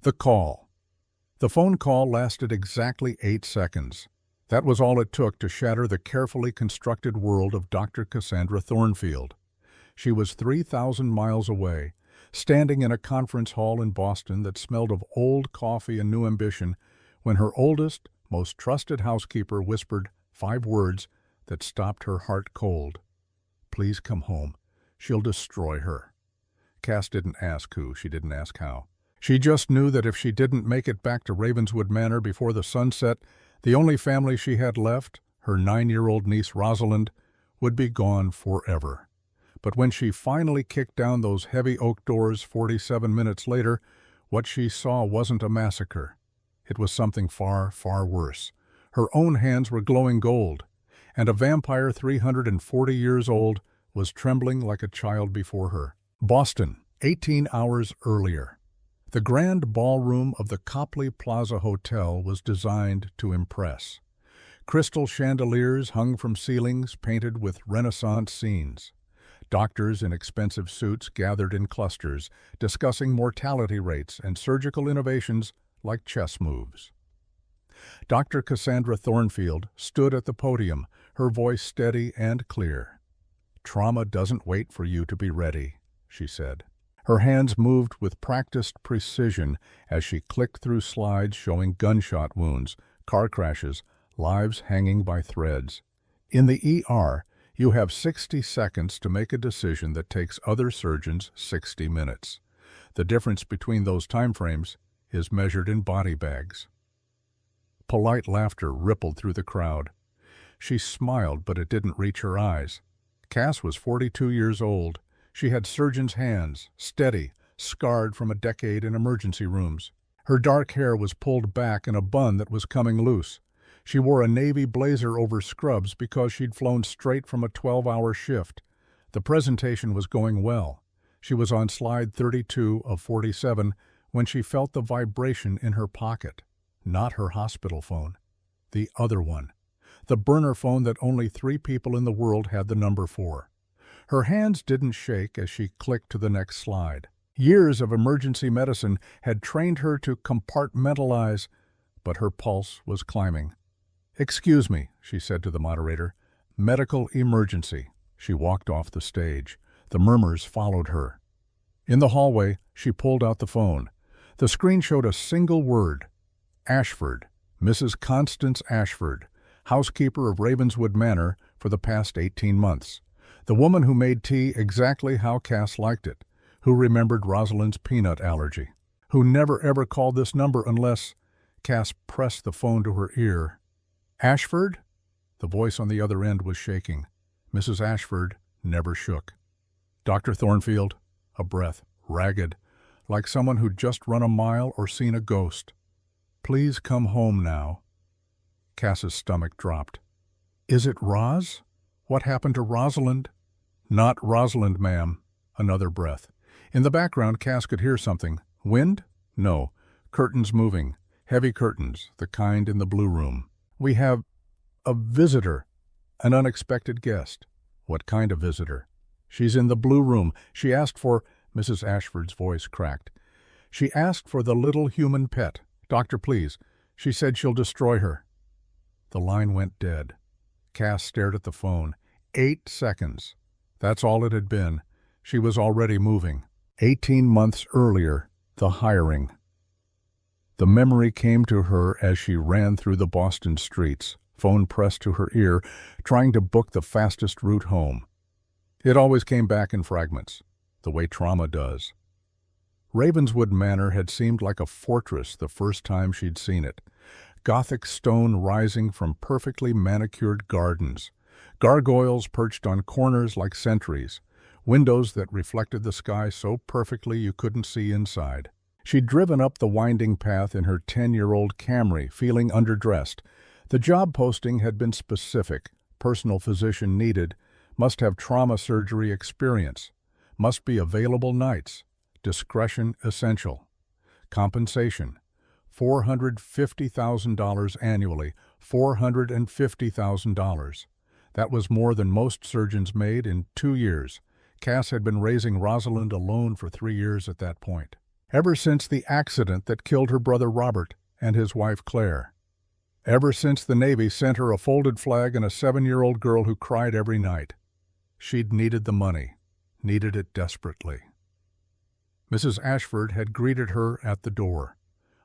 The call. The phone call lasted exactly 8 seconds. That was all it took to shatter the carefully constructed world of Dr. Cassandra Thornfield. She was 3,000 miles away, standing in a conference hall in Boston that smelled of old coffee and new ambition, when her oldest, most trusted housekeeper whispered 5 words that stopped her heart cold. "Please come home. She'll destroy her." Cass didn't ask who, she didn't ask how. She just knew that if she didn't make it back to Ravenswood Manor before the sunset, the only family she had left, her 9-year-old niece Rosalind, would be gone forever. But when she finally kicked down those heavy oak doors 47 minutes later, what she saw wasn't a massacre. It was something far, far worse. Her own hands were glowing gold, and a vampire 340 years old was trembling like a child before her. Boston, 18 hours earlier. The grand ballroom of the Copley Plaza Hotel was designed to impress. Crystal chandeliers hung from ceilings painted with Renaissance scenes. Doctors in expensive suits gathered in clusters, discussing mortality rates and surgical innovations like chess moves. Dr. Cassandra Thornfield stood at the podium, her voice steady and clear. "Trauma doesn't wait for you to be ready," she said. Her hands moved with practiced precision as she clicked through slides showing gunshot wounds, car crashes, lives hanging by threads. In the ER, you have 60 seconds to make a decision that takes other surgeons 60 minutes. The difference between those timeframes is measured in body bags. Polite laughter rippled through the crowd. She smiled, but it didn't reach her eyes. Cass was 42 years old. She had surgeon's hands, steady, scarred from a decade in emergency rooms. Her dark hair was pulled back in a bun that was coming loose. She wore a navy blazer over scrubs because she'd flown straight from a 12-hour shift. The presentation was going well. She was on slide 32 of 47 when she felt the vibration in her pocket. Not her hospital phone. The other one. The burner phone that only 3 people in the world had the number for. Her hands didn't shake as she clicked to the next slide. Years of emergency medicine had trained her to compartmentalize, but her pulse was climbing. "Excuse me," she said to the moderator. "Medical emergency." She walked off the stage. The murmurs followed her. In the hallway, she pulled out the phone. The screen showed a single word. Ashford, Mrs. Constance Ashford, housekeeper of Ravenswood Manor for the past 18 months. The woman who made tea exactly how Cass liked it, who remembered Rosalind's peanut allergy, who never ever called this number unless... Cass pressed the phone to her ear. "Ashford?" The voice on the other end was shaking. Mrs. Ashford never shook. "Dr. Thornfield," a breath, ragged, like someone who'd just run a mile or seen a ghost. "Please come home now." Cass's stomach dropped. "Is it Roz? What happened to Rosalind?" "Not Rosalind, ma'am." Another breath. In the background, Cass could hear something. Wind? No. Curtains moving. Heavy curtains, the kind in the blue room. "We have a visitor. An unexpected guest." "What kind of visitor?" "She's in the blue room. She asked for..." Mrs. Ashford's voice cracked. "She asked for the little human pet. Doctor, please. She said she'll destroy her." The line went dead. Cass stared at the phone. 8 seconds. That's all it had been. She was already moving. 18 months earlier, the hiring. The memory came to her as she ran through the Boston streets, phone pressed to her ear, trying to book the fastest route home. It always came back in fragments, the way trauma does. Ravenswood Manor had seemed like a fortress the first time she'd seen it. Gothic stone rising from perfectly manicured gardens, gargoyles perched on corners like sentries, windows that reflected the sky so perfectly you couldn't see inside. She'd driven up the winding path in her 10-year-old Camry, feeling underdressed. The job posting had been specific: personal physician needed, must have trauma surgery experience, must be available nights, discretion essential. Compensation: $450,000 annually, $450,000. That was more than most surgeons made in 2 years. Cass had been raising Rosalind alone for 3 years at that point. Ever since the accident that killed her brother Robert and his wife Claire. Ever since the Navy sent her a folded flag and a 7-year-old girl who cried every night. She'd needed the money, needed it desperately. Mrs. Ashford had greeted her at the door.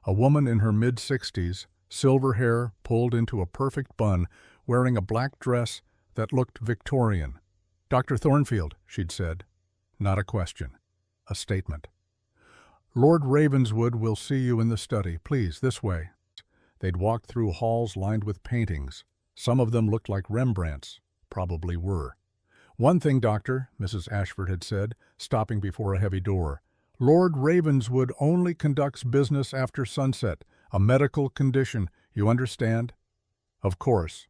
A woman in her mid-60s, silver hair pulled into a perfect bun, wearing a black dress that looked Victorian. "Dr. Thornfield," she'd said. Not a question, a statement. "Lord Ravenswood will see you in the study. Please, this way." They'd walked through halls lined with paintings. Some of them looked like Rembrandts, probably were. "One thing, Doctor," Mrs. Ashford had said, stopping before a heavy door. "Lord Ravenswood only conducts business after sunset. A medical condition, you understand?" Of course.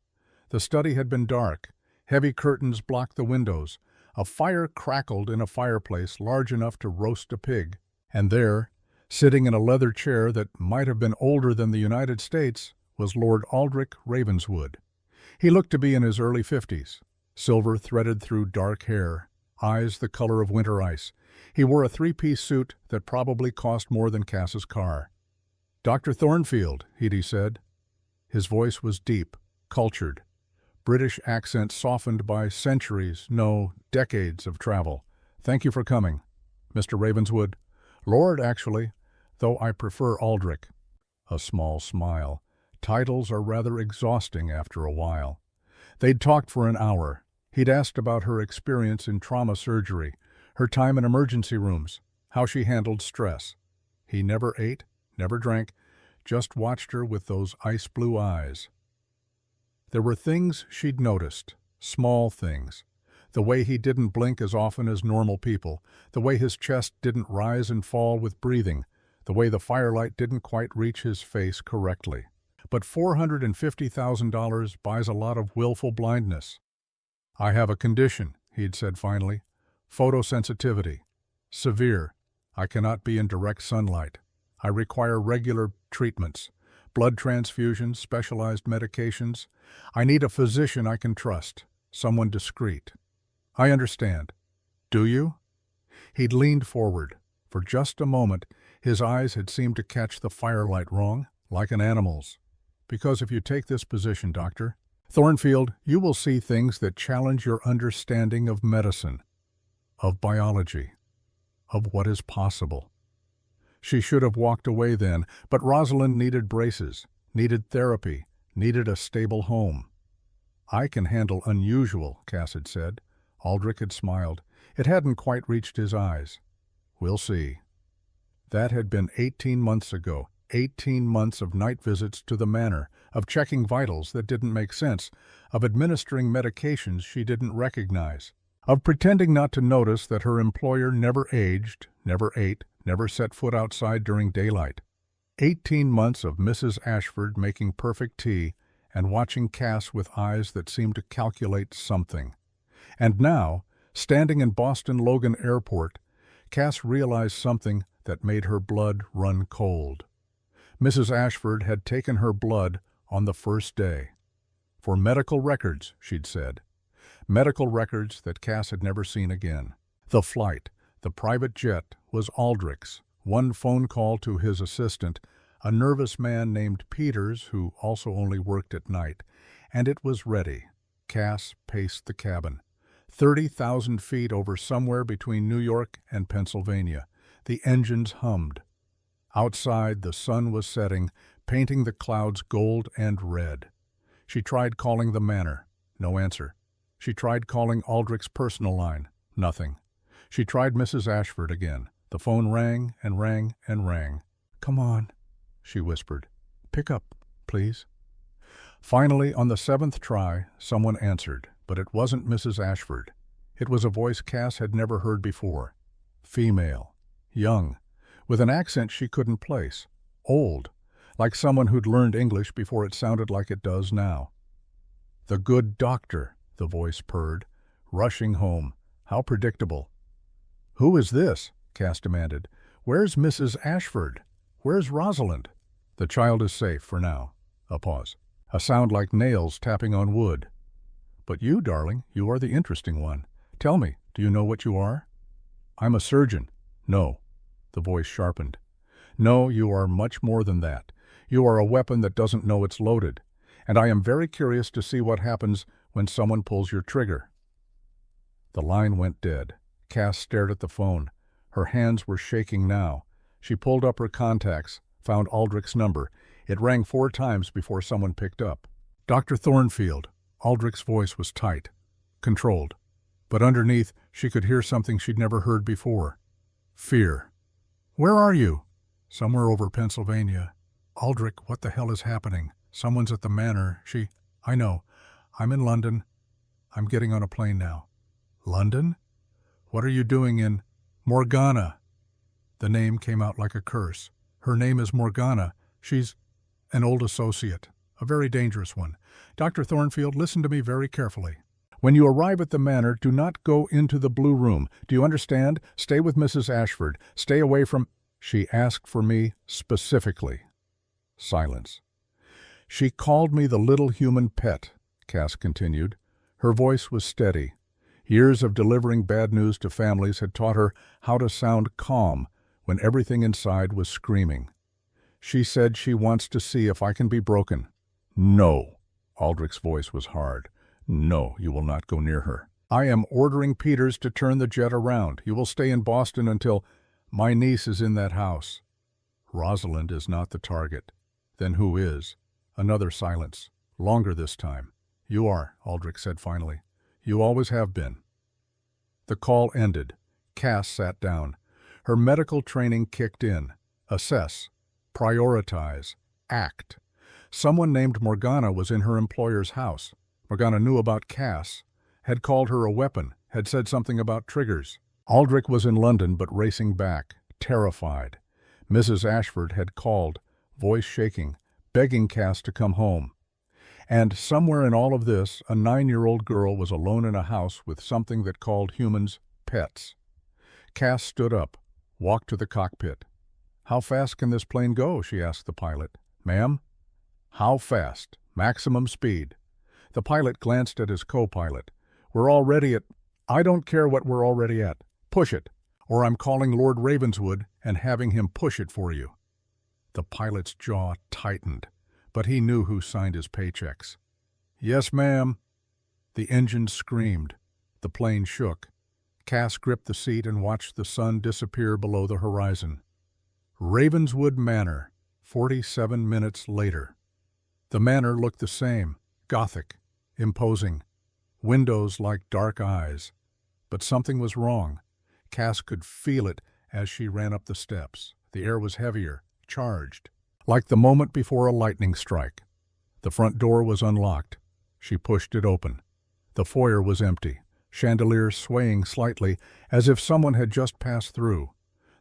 The study had been dark. Heavy curtains blocked the windows. A fire crackled in a fireplace large enough to roast a pig. And there, sitting in a leather chair that might have been older than the United States, was Lord Aldrich Ravenswood. He looked to be in his early 50s, silver threaded through dark hair, eyes the color of winter ice. He wore a 3-piece suit that probably cost more than Cass's car. "Dr. Thornfield," he said. His voice was deep, cultured, British accent softened by centuries, no, decades of travel. "Thank you for coming, Mr. Ravenswood. Lord, actually, though I prefer Aldrich." A small smile. Titles are rather exhausting after a while. They'd talked for an hour. He'd asked about her experience in trauma surgery, her time in emergency rooms, how she handled stress. He never ate, never drank, just watched her with those ice-blue eyes. There were things she'd noticed, small things. The way he didn't blink as often as normal people, the way his chest didn't rise and fall with breathing, the way the firelight didn't quite reach his face correctly. But $450,000 buys a lot of willful blindness. "I have a condition," he'd said finally. "Photosensitivity. Severe. I cannot be in direct sunlight. I require regular treatments, blood transfusions, specialized medications. I need a physician I can trust, someone discreet." "I understand." "Do you?" He'd leaned forward. For just a moment, his eyes had seemed to catch the firelight wrong, like an animal's. "Because if you take this position, Doctor Thornfield, you will see things that challenge your understanding of medicine, of biology, of what is possible." She should have walked away then, but Rosalind needed braces, needed therapy, needed a stable home. "I can handle unusual," Cass had said. Aldrich had smiled. It hadn't quite reached his eyes. "We'll see." That had been 18 months ago. 18 months of night visits to the manor, of checking vitals that didn't make sense, of administering medications she didn't recognize, of pretending not to notice that her employer never aged, never ate, never set foot outside during daylight. 18 months of Mrs. Ashford making perfect tea and watching Cass with eyes that seemed to calculate something. And now, standing in Boston Logan Airport, Cass realized something that made her blood run cold. Mrs. Ashford had taken her blood on the first day. For medical records, she'd said. Medical records that Cass had never seen again. The flight, the private jet, was Aldrich's. One phone call to his assistant, a nervous man named Peters who also only worked at night, and it was ready. Cass paced the cabin. 30,000 feet over somewhere between New York and Pennsylvania. The engines hummed. Outside, the sun was setting, painting the clouds gold and red. She tried calling the manor. No answer. She tried calling Aldrich's personal line. Nothing. She tried Mrs. Ashford again. The phone rang and rang and rang. "Come on," she whispered. "Pick up, please." Finally, on the 7th try, someone answered, but it wasn't Mrs. Ashford. It was a voice Cass had never heard before. Female. Young. With an accent she couldn't place. Old. Like someone who'd learned English before it sounded like it does now. "The good doctor," the voice purred. "Rushing home. How predictable." "Who is this?" Cass demanded. "Where's Mrs. Ashford? Where's Rosalind?" "The child is safe for now." A pause. A sound like nails tapping on wood. "But you, darling, you are the interesting one. Tell me, do you know what you are?" "I'm a surgeon." "No." The voice sharpened. No, you are much more than that. You are a weapon that doesn't know it's loaded, and I am very curious to see what happens when someone pulls your trigger." The line went dead. Cass stared at the phone. Her hands were shaking now. She pulled up her contacts, found Aldrich's number. It rang 4 times before someone picked up. "Dr. Thornfield." Aldrich's voice was tight, controlled. But underneath, she could hear something she'd never heard before. Fear. "Where are you?" "Somewhere over Pennsylvania." "Aldrich, what the hell is happening? Someone's at the manor." "I know. I'm in London. I'm getting on a plane now." "London? What are you doing in—" "Morgana." The name came out like a curse. "Her name is Morgana. She's an old associate, a very dangerous one. Dr. Thornfield, listen to me very carefully. When you arrive at the manor, do not go into the blue room. Do you understand? Stay with Mrs. Ashford. Stay away from—" "She asked for me specifically." Silence. "She called me the little human pet," Cass continued. Her voice was steady. Years of delivering bad news to families had taught her how to sound calm when everything inside was screaming. "She said she wants to see if I can be broken." "No." Aldrich's voice was hard. "No, you will not go near her. I am ordering Peters to turn the jet around. You will stay in Boston until— My niece is in that house." "Rosalind is not the target." "Then who is?" Another silence, longer this time. "You are," Aldrich said finally. "You always have been." The call ended. Cass sat down. Her medical training kicked in. Assess. Prioritize. Act. Someone named Morgana was in her employer's house. Morgana knew about Cass, had called her a weapon, had said something about triggers. Aldrich was in London but racing back, terrified. Mrs. Ashford had called, voice shaking, begging Cass to come home. And somewhere in all of this, a 9-year-old girl was alone in a house with something that called humans pets. Cass stood up, walked to the cockpit. "How fast can this plane go?" she asked the pilot. "Ma'am?" "How fast? Maximum speed." The pilot glanced at his co-pilot. "We're already at—" "I don't care what we're already at. Push it, or I'm calling Lord Ravenswood and having him push it for you." The pilot's jaw tightened, but he knew who signed his paychecks. "Yes, ma'am." The engine screamed. The plane shook. Cass gripped the seat and watched the sun disappear below the horizon. Ravenswood Manor, 47 minutes later. The manor looked the same, Gothic, imposing, windows like dark eyes. But something was wrong. Cass could feel it as she ran up the steps. The air was heavier, charged, like the moment before a lightning strike. The front door was unlocked. She pushed it open. The foyer was empty, chandeliers swaying slightly as if someone had just passed through.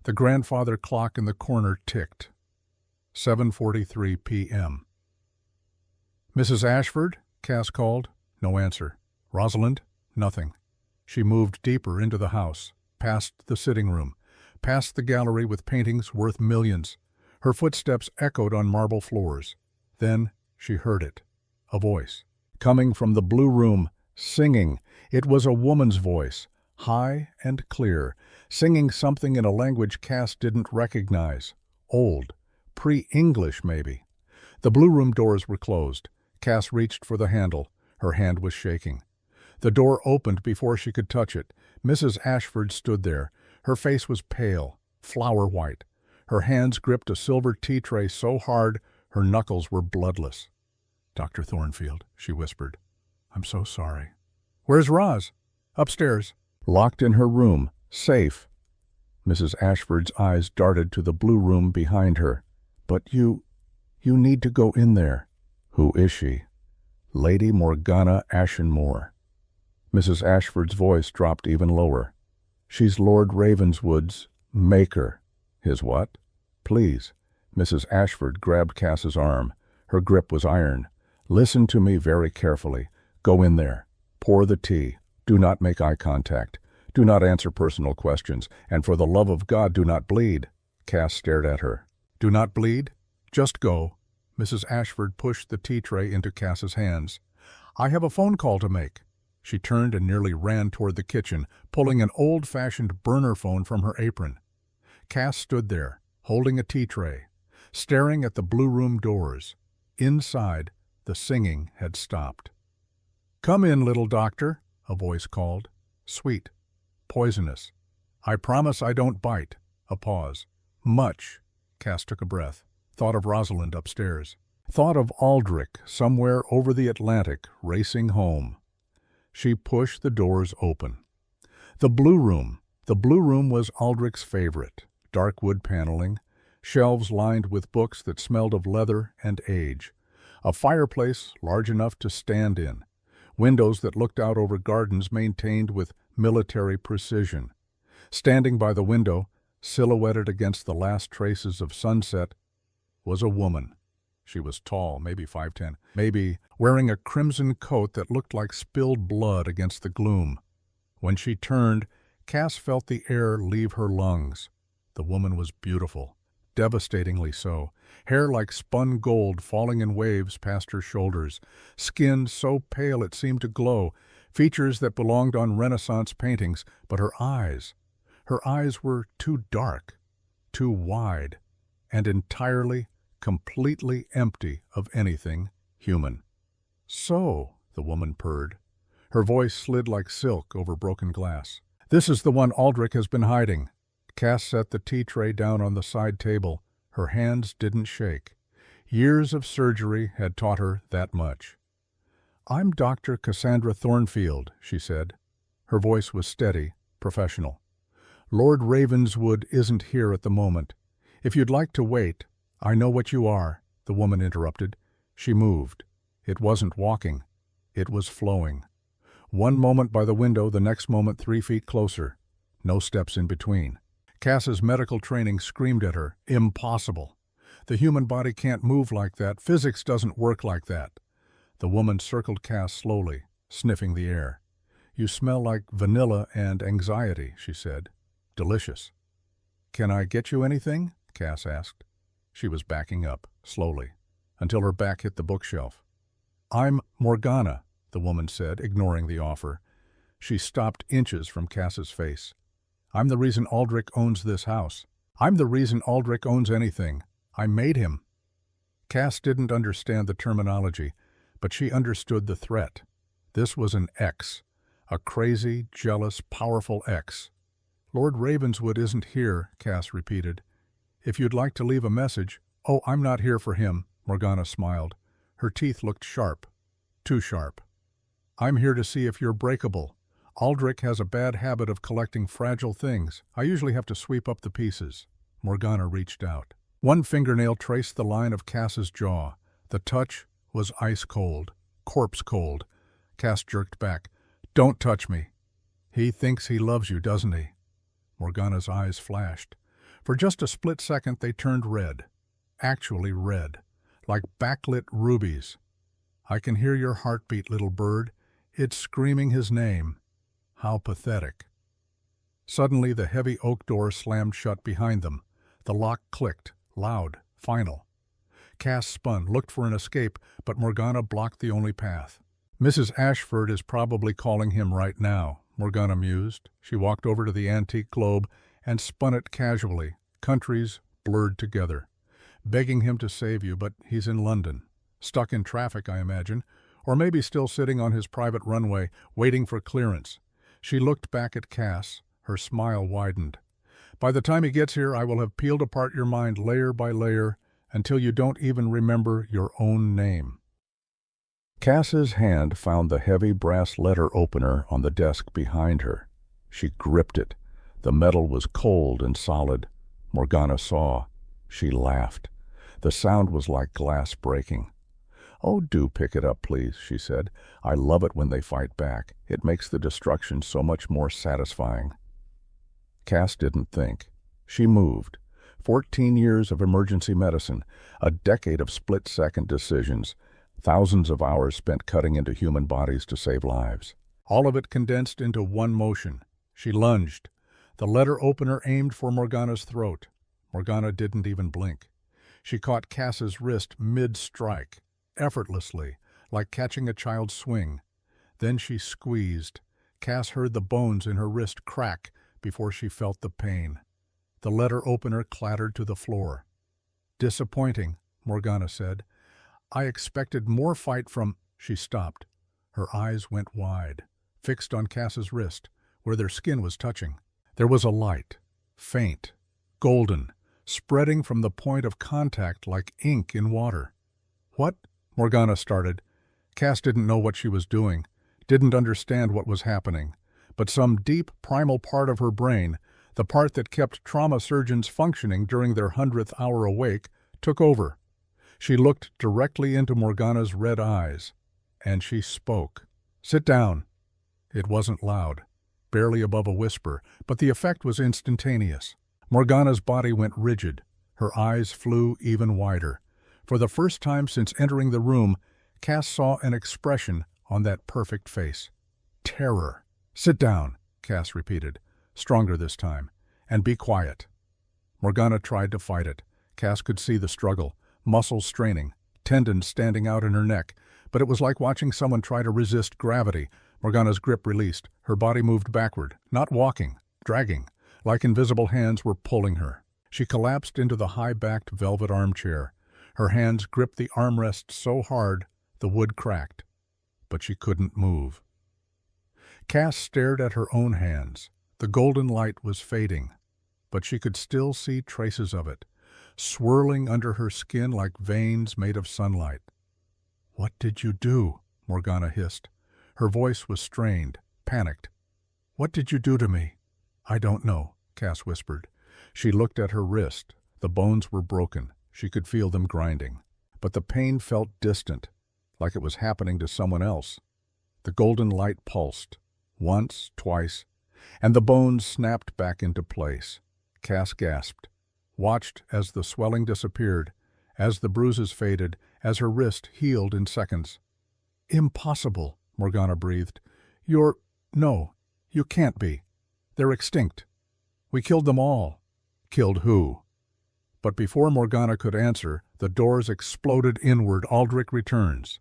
The grandfather clock in the corner ticked. 7:43 p.m. "Mrs. Ashford?" Cass called. No answer. "Rosalind?" Nothing. She moved deeper into the house, past the sitting room, past the gallery with paintings worth millions. Her footsteps echoed on marble floors. Then she heard it. A voice. Coming from the blue room, singing. It was a woman's voice, high and clear, singing something in a language Cass didn't recognize. Old. Pre-English, maybe. The blue room doors were closed. Cass reached for the handle. Her hand was shaking. The door opened before she could touch it. Mrs. Ashford stood there. Her face was pale, flower white. Her hands gripped a silver tea tray so hard her knuckles were bloodless. "Dr. Thornfield," she whispered. "I'm so sorry." "Where's Roz?" "Upstairs." "Locked in her room. Safe." Mrs. Ashford's eyes darted to the blue room behind her. "But you need to go in there." "Who is she?" "Lady Morgana Ashenmore." Mrs. Ashford's voice dropped even lower. "She's Lord Ravenswood's maker." "His what?" "Please." Mrs. Ashford grabbed Cass's arm. Her grip was iron. "Listen to me very carefully. Go in there. Pour the tea. Do not make eye contact. Do not answer personal questions. And for the love of God, do not bleed." Cass stared at her. "Do not bleed? Just go." Mrs. Ashford pushed the tea tray into Cass's hands. "I have a phone call to make." She turned and nearly ran toward the kitchen, pulling an old-fashioned burner phone from her apron. Cass stood there, holding a tea tray, staring at the blue room doors. Inside, the singing had stopped. "Come in, little doctor," a voice called. Sweet, poisonous. "I promise I don't bite." A pause. "Much." Cass took a breath. Thought of Rosalind upstairs. Thought of Aldrich somewhere over the Atlantic, racing home. She pushed the doors open. The blue room. The blue room was Aldrich's favorite. Dark wood paneling, shelves lined with books that smelled of leather and age, a fireplace large enough to stand in, windows that looked out over gardens maintained with military precision. Standing by the window, silhouetted against the last traces of sunset, was a woman. She was tall, maybe 5'10", maybe wearing a crimson coat that looked like spilled blood against the gloom. When she turned, Cass felt the air leave her lungs. The woman was beautiful, devastatingly so, hair like spun gold falling in waves past her shoulders, skin so pale it seemed to glow, features that belonged on Renaissance paintings, but her eyes were too dark, too wide, and entirely, completely empty of anything human. "So," the woman purred. Her voice slid like silk over broken glass. "This is the one Aldrich has been hiding." Cass set the tea tray down on the side table. Her hands didn't shake. Years of surgery had taught her that much. "I'm Dr. Cassandra Thornfield," she said. Her voice was steady, professional. "Lord Ravenswood isn't here at the moment. If you'd like to wait—" "I know what you are," the woman interrupted. She moved. It wasn't walking. It was flowing. One moment by the window, the next moment 3 feet closer. No steps in between. Cass's medical training screamed at her, "Impossible. The human body can't move like that. Physics doesn't work like that." The woman circled Cass slowly, sniffing the air. "You smell like vanilla and anxiety," she said. "Delicious." "Can I get you anything?" Cass asked. She was backing up, slowly, until her back hit the bookshelf. "I'm Morgana," the woman said, ignoring the offer. She stopped inches from Cass's face. "I'm the reason Aldrich owns this house. I'm the reason Aldrich owns anything. I made him." Cass didn't understand the terminology, but she understood the threat. This was an ex, a crazy, jealous, powerful ex. "Lord Ravenswood isn't here," Cass repeated. "If you'd like to leave a message—" "Oh, I'm not here for him," Morgana smiled. Her teeth looked sharp. Too sharp. "I'm here to see if you're breakable. Aldrich has a bad habit of collecting fragile things. I usually have to sweep up the pieces." Morgana reached out. One fingernail traced the line of Cass's jaw. The touch was ice cold, corpse cold. Cass jerked back. "Don't touch me." "He thinks he loves you, doesn't he?" Morgana's eyes flashed. For just a split second they turned red. Actually red. Like backlit rubies. "I can hear your heartbeat, little bird. It's screaming his name. How pathetic." Suddenly the heavy oak door slammed shut behind them. The lock clicked, loud, final. Cass spun, looked for an escape, but Morgana blocked the only path. "Mrs. Ashford is probably calling him right now," Morgana mused. She walked over to the antique globe and spun it casually, countries blurred together. "Begging him to save you, but he's in London. Stuck in traffic, I imagine, or maybe still sitting on his private runway, waiting for clearance." She looked back at Cass. Her smile widened. "By the time he gets here, I will have peeled apart your mind layer by layer until you don't even remember your own name." Cass's hand found the heavy brass letter opener on the desk behind her. She gripped it. The metal was cold and solid. Morgana saw. She laughed. The sound was like glass breaking. "Oh, do pick it up, please," she said. "I love it when they fight back. It makes the destruction so much more satisfying." Cass didn't think. She moved. 14 years of emergency medicine, a decade of split-second decisions, thousands of hours spent cutting into human bodies to save lives. All of it condensed into one motion. She lunged. The letter opener aimed for Morgana's throat. Morgana didn't even blink. She caught Cass's wrist mid-strike, effortlessly, like catching a child's swing. Then she squeezed. Cass heard the bones in her wrist crack before she felt the pain. The letter opener clattered to the floor. "Disappointing," Morgana said. "I expected more fight from—" She stopped. Her eyes went wide, fixed on Cass's wrist, where their skin was touching. There was a light, faint, golden, spreading from the point of contact like ink in water. "What?" Morgana started. Cass didn't know what she was doing, didn't understand what was happening, but some deep, primal part of her brain, the part that kept trauma surgeons functioning during their 100th hour awake, took over. She looked directly into Morgana's red eyes, and she spoke. "Sit down." It wasn't loud, barely above a whisper, but the effect was instantaneous. Morgana's body went rigid. Her eyes flew even wider. For the first time since entering the room, Cass saw an expression on that perfect face. Terror. "Sit down," Cass repeated, stronger this time, "and be quiet." Morgana tried to fight it. Cass could see the struggle, muscles straining, tendons standing out in her neck, but it was like watching someone try to resist gravity. Morgana's grip released. Her body moved backward, not walking, dragging, like invisible hands were pulling her. She collapsed into the high-backed velvet armchair. Her hands gripped the armrest so hard the wood cracked, but she couldn't move. Cass stared at her own hands. The golden light was fading, but she could still see traces of it, swirling under her skin like veins made of sunlight. "What did you do?" Morgana hissed. Her voice was strained, panicked. "What did you do to me?" "I don't know," Cass whispered. She looked at her wrist. The bones were broken. She could feel them grinding. But the pain felt distant, like it was happening to someone else. The golden light pulsed, once, twice, and the bones snapped back into place. Cass gasped, watched as the swelling disappeared, as the bruises faded, as her wrist healed in seconds. "Impossible," Morgana breathed. No, you can't be. They're extinct. We killed them all." "Killed who?" But before Morgana could answer, the doors exploded inward. Aldrich returns.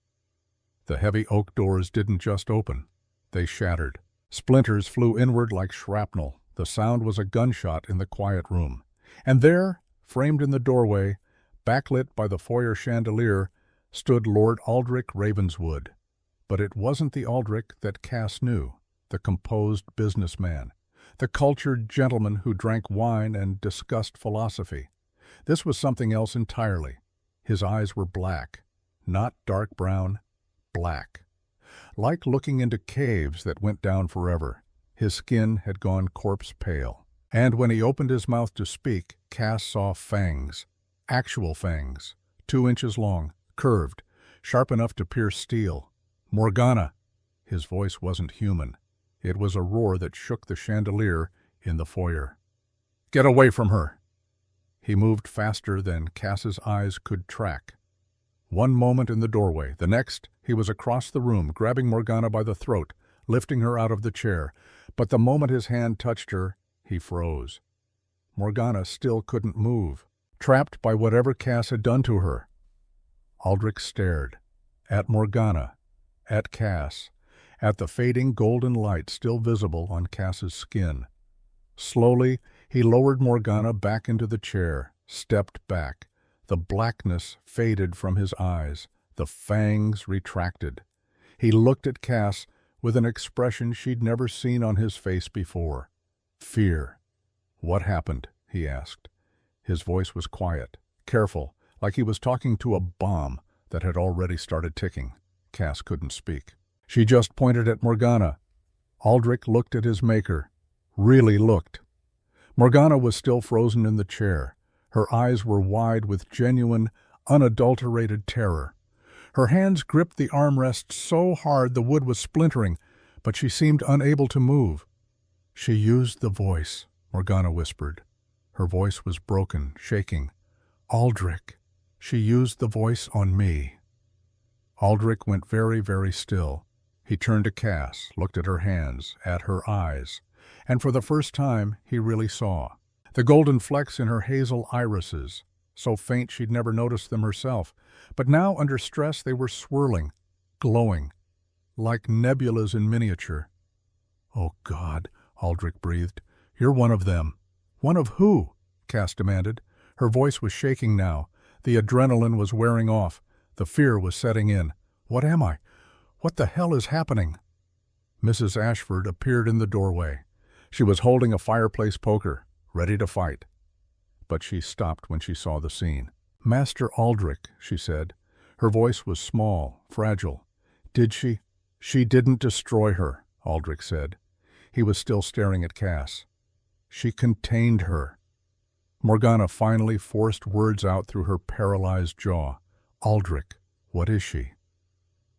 The heavy oak doors didn't just open. They shattered. Splinters flew inward like shrapnel. The sound was a gunshot in the quiet room. And there, framed in the doorway, backlit by the foyer chandelier, stood Lord Aldrich Ravenswood. But it wasn't the Aldrich that Cass knew, the composed businessman, the cultured gentleman who drank wine and discussed philosophy. This was something else entirely. His eyes were black, not dark brown, black. Like looking into caves that went down forever. His skin had gone corpse pale. And when he opened his mouth to speak, Cass saw fangs, actual fangs, 2 inches long, curved, sharp enough to pierce steel. "Morgana!" His voice wasn't human. It was a roar that shook the chandelier in the foyer. "Get away from her!" He moved faster than Cass's eyes could track. One moment in the doorway, the next he was across the room, grabbing Morgana by the throat, lifting her out of the chair. But the moment his hand touched her, he froze. Morgana still couldn't move, trapped by whatever Cass had done to her. Aldrich stared. At Morgana. At Cass. At the fading golden light still visible on Cass's skin. Slowly, he lowered Morgana back into the chair, stepped back. The blackness faded from his eyes. The fangs retracted. He looked at Cass with an expression she'd never seen on his face before. Fear. "What happened?" he asked. His voice was quiet, careful, like he was talking to a bomb that had already started ticking. Cass couldn't speak. She just pointed at Morgana. Aldrich looked at his maker. Really looked. Morgana was still frozen in the chair. Her eyes were wide with genuine, unadulterated terror. Her hands gripped the armrest so hard the wood was splintering, but she seemed unable to move. "She used the voice," Morgana whispered. Her voice was broken, shaking. "Aldrich, she used the voice on me." Aldrich went very, very still. He turned to Cass, looked at her hands, at her eyes, and for the first time he really saw. The golden flecks in her hazel irises, so faint she'd never noticed them herself, but now under stress they were swirling, glowing, like nebulas in miniature. "Oh God," Aldrich breathed. "You're one of them." "One of who?" Cass demanded. Her voice was shaking now. The adrenaline was wearing off. The fear was setting in. What am I? What the hell is happening? Mrs. Ashford appeared in the doorway. She was holding a fireplace poker, ready to fight. But she stopped when she saw the scene. "Master Aldrich," she said. Her voice was small, fragile. "Did she?" "She didn't destroy her," Aldrich said. He was still staring at Cass. "She contained her." Morgana finally forced words out through her paralyzed jaw. "Aldrich, what is she?"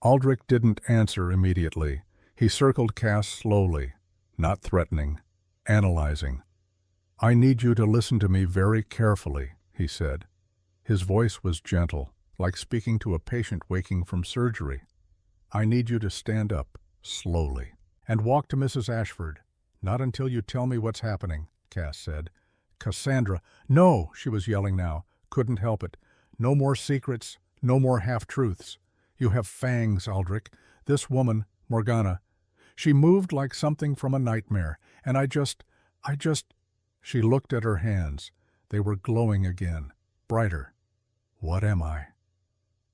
Aldrich didn't answer immediately. He circled Cass slowly, not threatening, analyzing. "I need you to listen to me very carefully," he said. His voice was gentle, like speaking to a patient waking from surgery. "I need you to stand up, slowly, and walk to Mrs. Ashford. Not until you tell me what's happening," Cass said. "Cassandra—" "No!" she was yelling now. Couldn't help it. "No more secrets, no more half-truths. You have fangs, Aldrich. This woman, Morgana, she moved like something from a nightmare, and I just... She looked at her hands. They were glowing again, brighter. "What am I?"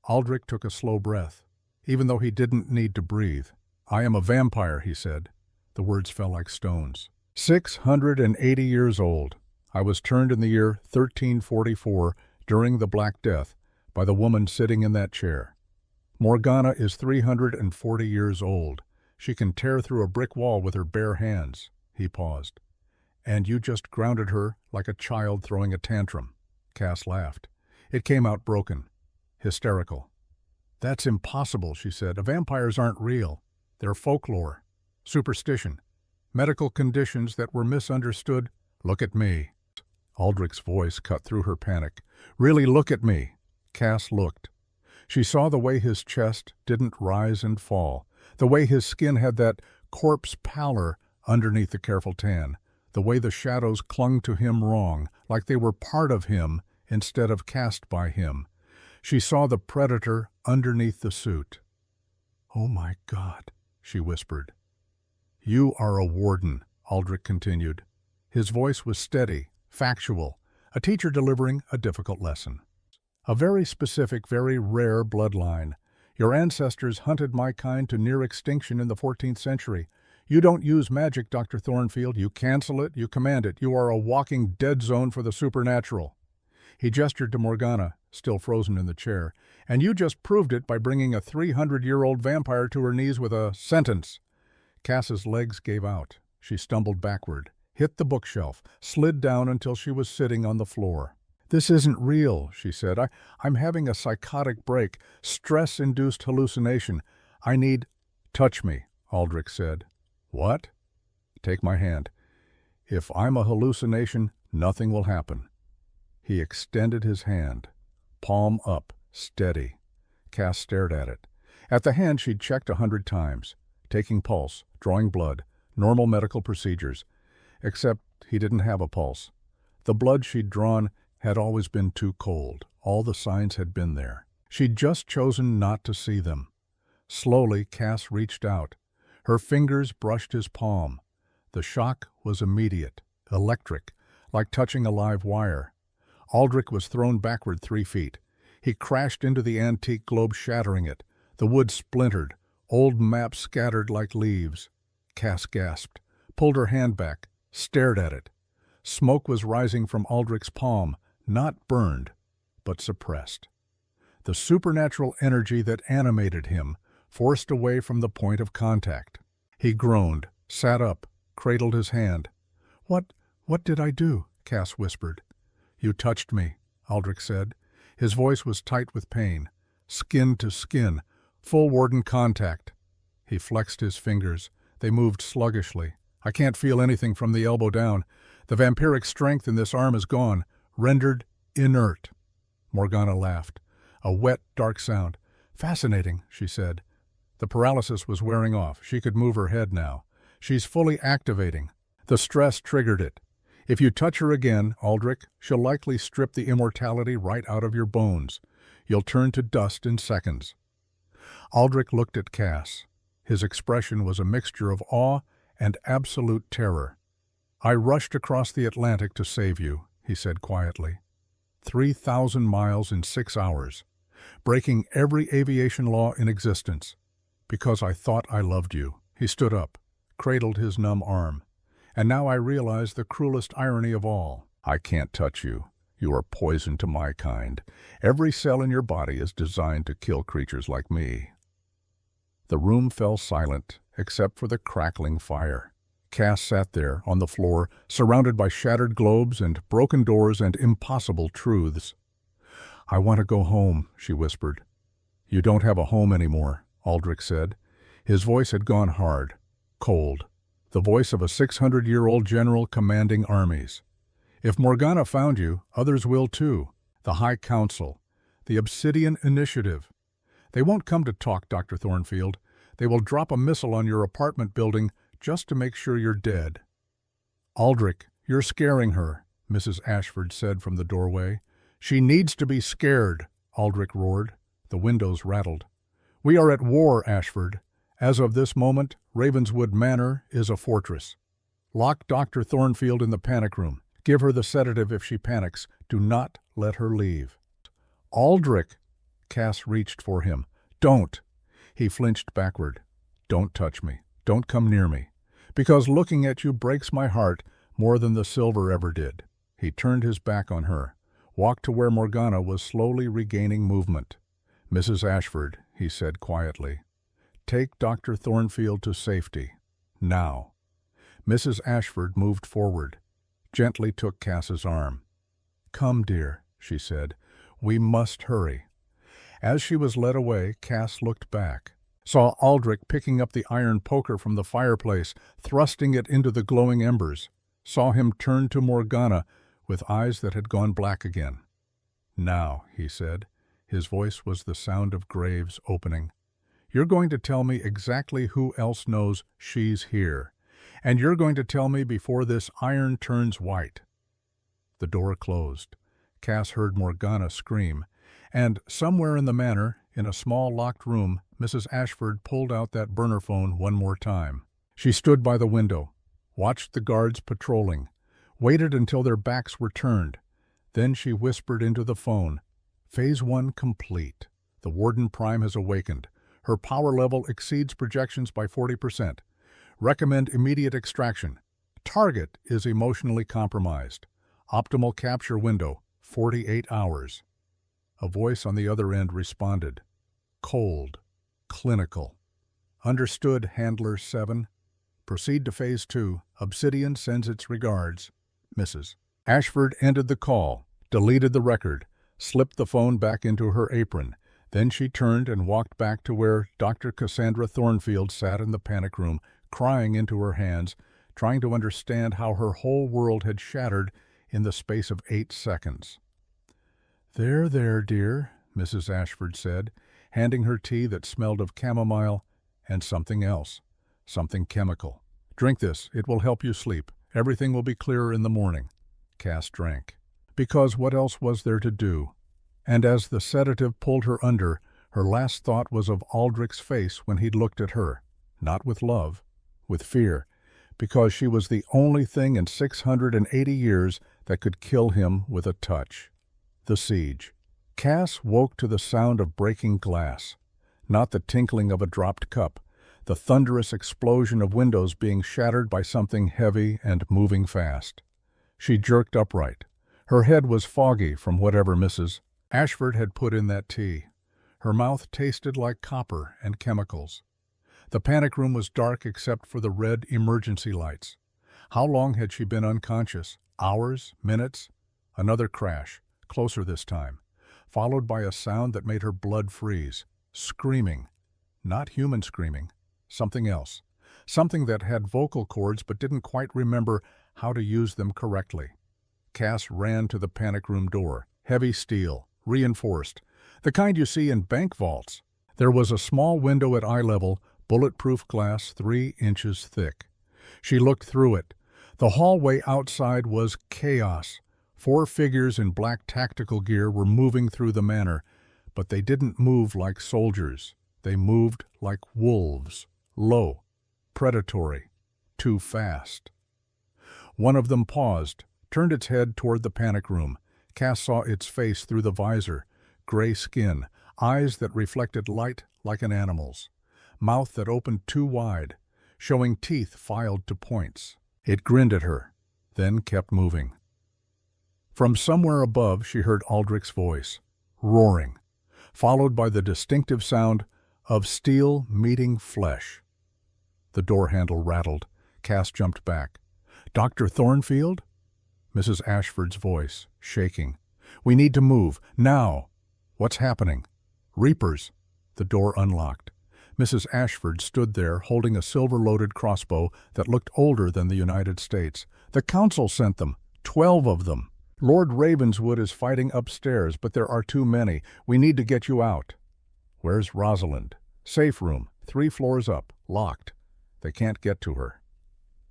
Aldrich took a slow breath, even though he didn't need to breathe. "I am a vampire," he said. The words fell like stones. 680 years old. I was turned in the year 1344 during the Black Death by the woman sitting in that chair. Morgana is 340 years old. She can tear through a brick wall with her bare hands. He paused. "And you just grounded her like a child throwing a tantrum." Cass laughed. It came out broken, hysterical. "That's impossible," she said. "Vampires aren't real. They're folklore, superstition, medical conditions that were misunderstood." "Look at me." Aldrich's voice cut through her panic. "Really look at me." Cass looked. She saw the way his chest didn't rise and fall, the way his skin had that corpse pallor underneath the careful tan, the way the shadows clung to him wrong, like they were part of him instead of cast by him. She saw the predator underneath the suit. "Oh my God," she whispered. "You are a warden," Aldrich continued. His voice was steady, factual, a teacher delivering a difficult lesson. "A very specific, very rare bloodline. Your ancestors hunted my kind to near extinction in the 14th century. You don't use magic, Dr. Thornfield. You cancel it, you command it. You are a walking dead zone for the supernatural." He gestured to Morgana, still frozen in the chair. "And you just proved it by bringing a 300-year-old vampire to her knees with a sentence." Cass's legs gave out. She stumbled backward, hit the bookshelf, slid down until she was sitting on the floor. "This isn't real," she said. I'm having a psychotic break, stress-induced hallucination. I need—" "Touch me," Aldrich said. "What?" "Take my hand. If I'm a hallucination, nothing will happen." He extended his hand, palm up, steady. Cass stared at it. At the hand she'd checked 100 times, taking pulse, drawing blood, normal medical procedures. Except he didn't have a pulse. The blood she'd drawn had always been too cold. All the signs had been there. She'd just chosen not to see them. Slowly, Cass reached out. Her fingers brushed his palm. The shock was immediate, electric, like touching a live wire. Aldrich was thrown backward 3 feet. He crashed into the antique globe, shattering it. The wood splintered, old maps scattered like leaves. Cass gasped, pulled her hand back, stared at it. Smoke was rising from Aldrich's palm, not burned, but suppressed. The supernatural energy that animated him, forced away from the point of contact. He groaned, sat up, cradled his hand. What did I do?" Cass whispered. "You touched me," Aldrich said. His voice was tight with pain. "Skin to skin, full warden contact." He flexed his fingers. They moved sluggishly. "I can't feel anything from the elbow down. The vampiric strength in this arm is gone, rendered inert." Morgana laughed. A wet, dark sound. "Fascinating," she said. The paralysis was wearing off. She could move her head now. "She's fully activating. The stress triggered it. If you touch her again, Aldrich, she'll likely strip the immortality right out of your bones. You'll turn to dust in seconds." Aldrich looked at Cass. His expression was a mixture of awe and absolute terror. "I rushed across the Atlantic to save you," he said quietly. 3,000 miles in 6 hours, breaking every aviation law in existence. Because I thought I loved you. He stood up, cradled his numb arm. And now I realize the cruelest irony of all. I can't touch you. You are poison to my kind. Every cell in your body is designed to kill creatures like me. The room fell silent, except for the crackling fire. Cass sat there, on the floor, surrounded by shattered globes and broken doors and impossible truths. I want to go home, she whispered. You don't have a home anymore, Aldrich said. His voice had gone hard, cold, the voice of a 600-year-old general commanding armies. If Morgana found you, others will too. The High Council, the Obsidian Initiative. They won't come to talk, Dr. Thornfield. They will drop a missile on your apartment building just to make sure you're dead. Aldrich, you're scaring her, Mrs. Ashford said from the doorway. She needs to be scared, Aldrich roared. The windows rattled. We are at war, Ashford. As of this moment, Ravenswood Manor is a fortress. Lock Dr. Thornfield in the panic room. Give her the sedative if she panics. Do not let her leave. Aldrich! Cass reached for him. Don't! He flinched backward. Don't touch me. Don't come near me. Because looking at you breaks my heart more than the silver ever did. He turned his back on her, walked to where Morgana was slowly regaining movement. Mrs. Ashford, he said quietly, take Dr. Thornfield to safety. Now. Mrs. Ashford moved forward, gently took Cass's arm. Come, dear, she said. We must hurry. As she was led away, Cass looked back, saw Aldrich picking up the iron poker from the fireplace, thrusting it into the glowing embers, saw him turn to Morgana with eyes that had gone black again. Now, he said. His voice was the sound of graves opening. You're going to tell me exactly who else knows she's here, and you're going to tell me before this iron turns white. The door closed. Cass heard Morgana scream, and somewhere in the manor, in a small locked room, Mrs. Ashford pulled out that burner phone one more time. She stood by the window, watched the guards patrolling, waited until their backs were turned. Then she whispered into the phone, Phase 1 complete. The Warden Prime has awakened. Her power level exceeds projections by 40%. Recommend immediate extraction. Target is emotionally compromised. Optimal capture window, 48 hours. A voice on the other end responded. Cold. Clinical. Understood, Handler 7. Proceed to Phase 2. Obsidian sends its regards. Mrs. Ashford ended the call, deleted the record, slipped the phone back into her apron. Then she turned and walked back to where Dr. Cassandra Thornfield sat in the panic room, crying into her hands, trying to understand how her whole world had shattered in the space of 8 seconds. There, dear, Mrs. Ashford said, handing her tea that smelled of chamomile and something else, something chemical. Drink this, it will help you sleep. Everything will be clearer in the morning. Cass drank. Because what else was there to do? And as the sedative pulled her under, her last thought was of Aldrich's face when he'd looked at her, not with love, with fear, because she was the only thing in 680 years that could kill him with a touch. The siege. Cass woke to the sound of breaking glass, not the tinkling of a dropped cup, the thunderous explosion of windows being shattered by something heavy and moving fast. She jerked upright. Her head was foggy from whatever Mrs. Ashford had put in that tea. Her mouth tasted like copper and chemicals. The panic room was dark except for the red emergency lights. How long had she been unconscious? Hours? Minutes? Another crash, closer this time, followed by a sound that made her blood freeze. Screaming. Not human screaming. Something else. Something that had vocal cords but didn't quite remember how to use them correctly. Cass ran to the panic room door. Heavy steel, reinforced, the kind you see in bank vaults. There was a small window at eye level, bulletproof glass 3 inches thick. She looked through it. The hallway outside was chaos. 4 figures in black tactical gear were moving through the manor, but they didn't move like soldiers. They moved like wolves, low, predatory, too fast. One of them paused, turned its head toward the panic room. Cass saw its face through the visor, gray skin, eyes that reflected light like an animal's, mouth that opened too wide, showing teeth filed to points. It grinned at her, then kept moving. From somewhere above she heard Aldrich's voice, roaring, followed by the distinctive sound of steel meeting flesh. The door handle rattled. Cass jumped back. "Dr. Thornfield?" Mrs. Ashford's voice, shaking. "We need to move, now." "What's happening?" "Reapers." The door unlocked. Mrs. Ashford stood there holding a silver-loaded crossbow that looked older than the United States. "The council sent them. 12 of them. Lord Ravenswood is fighting upstairs, but there are too many. We need to get you out." "Where's Rosalind?" "Safe room, 3 floors up, locked. They can't get to her."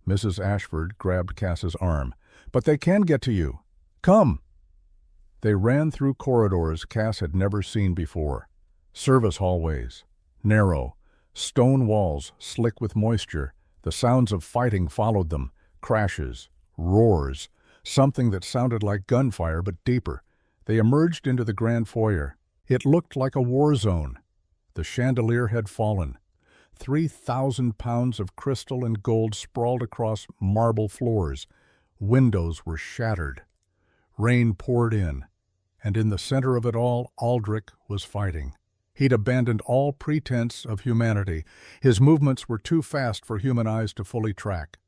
Mrs. Ashford grabbed Cass's arm. "But they can get to you. Come." They ran through corridors Cass had never seen before. Service hallways, narrow, stone walls slick with moisture. The sounds of fighting followed them, crashes, roars, something that sounded like gunfire but deeper. They emerged into the grand foyer. It looked like a war zone. The chandelier had fallen. 3,000 pounds of crystal and gold sprawled across marble floors. Windows were shattered. Rain poured in, and in the center of it all, Aldrich was fighting. He'd abandoned all pretense of humanity. His movements were too fast for human eyes to fully track.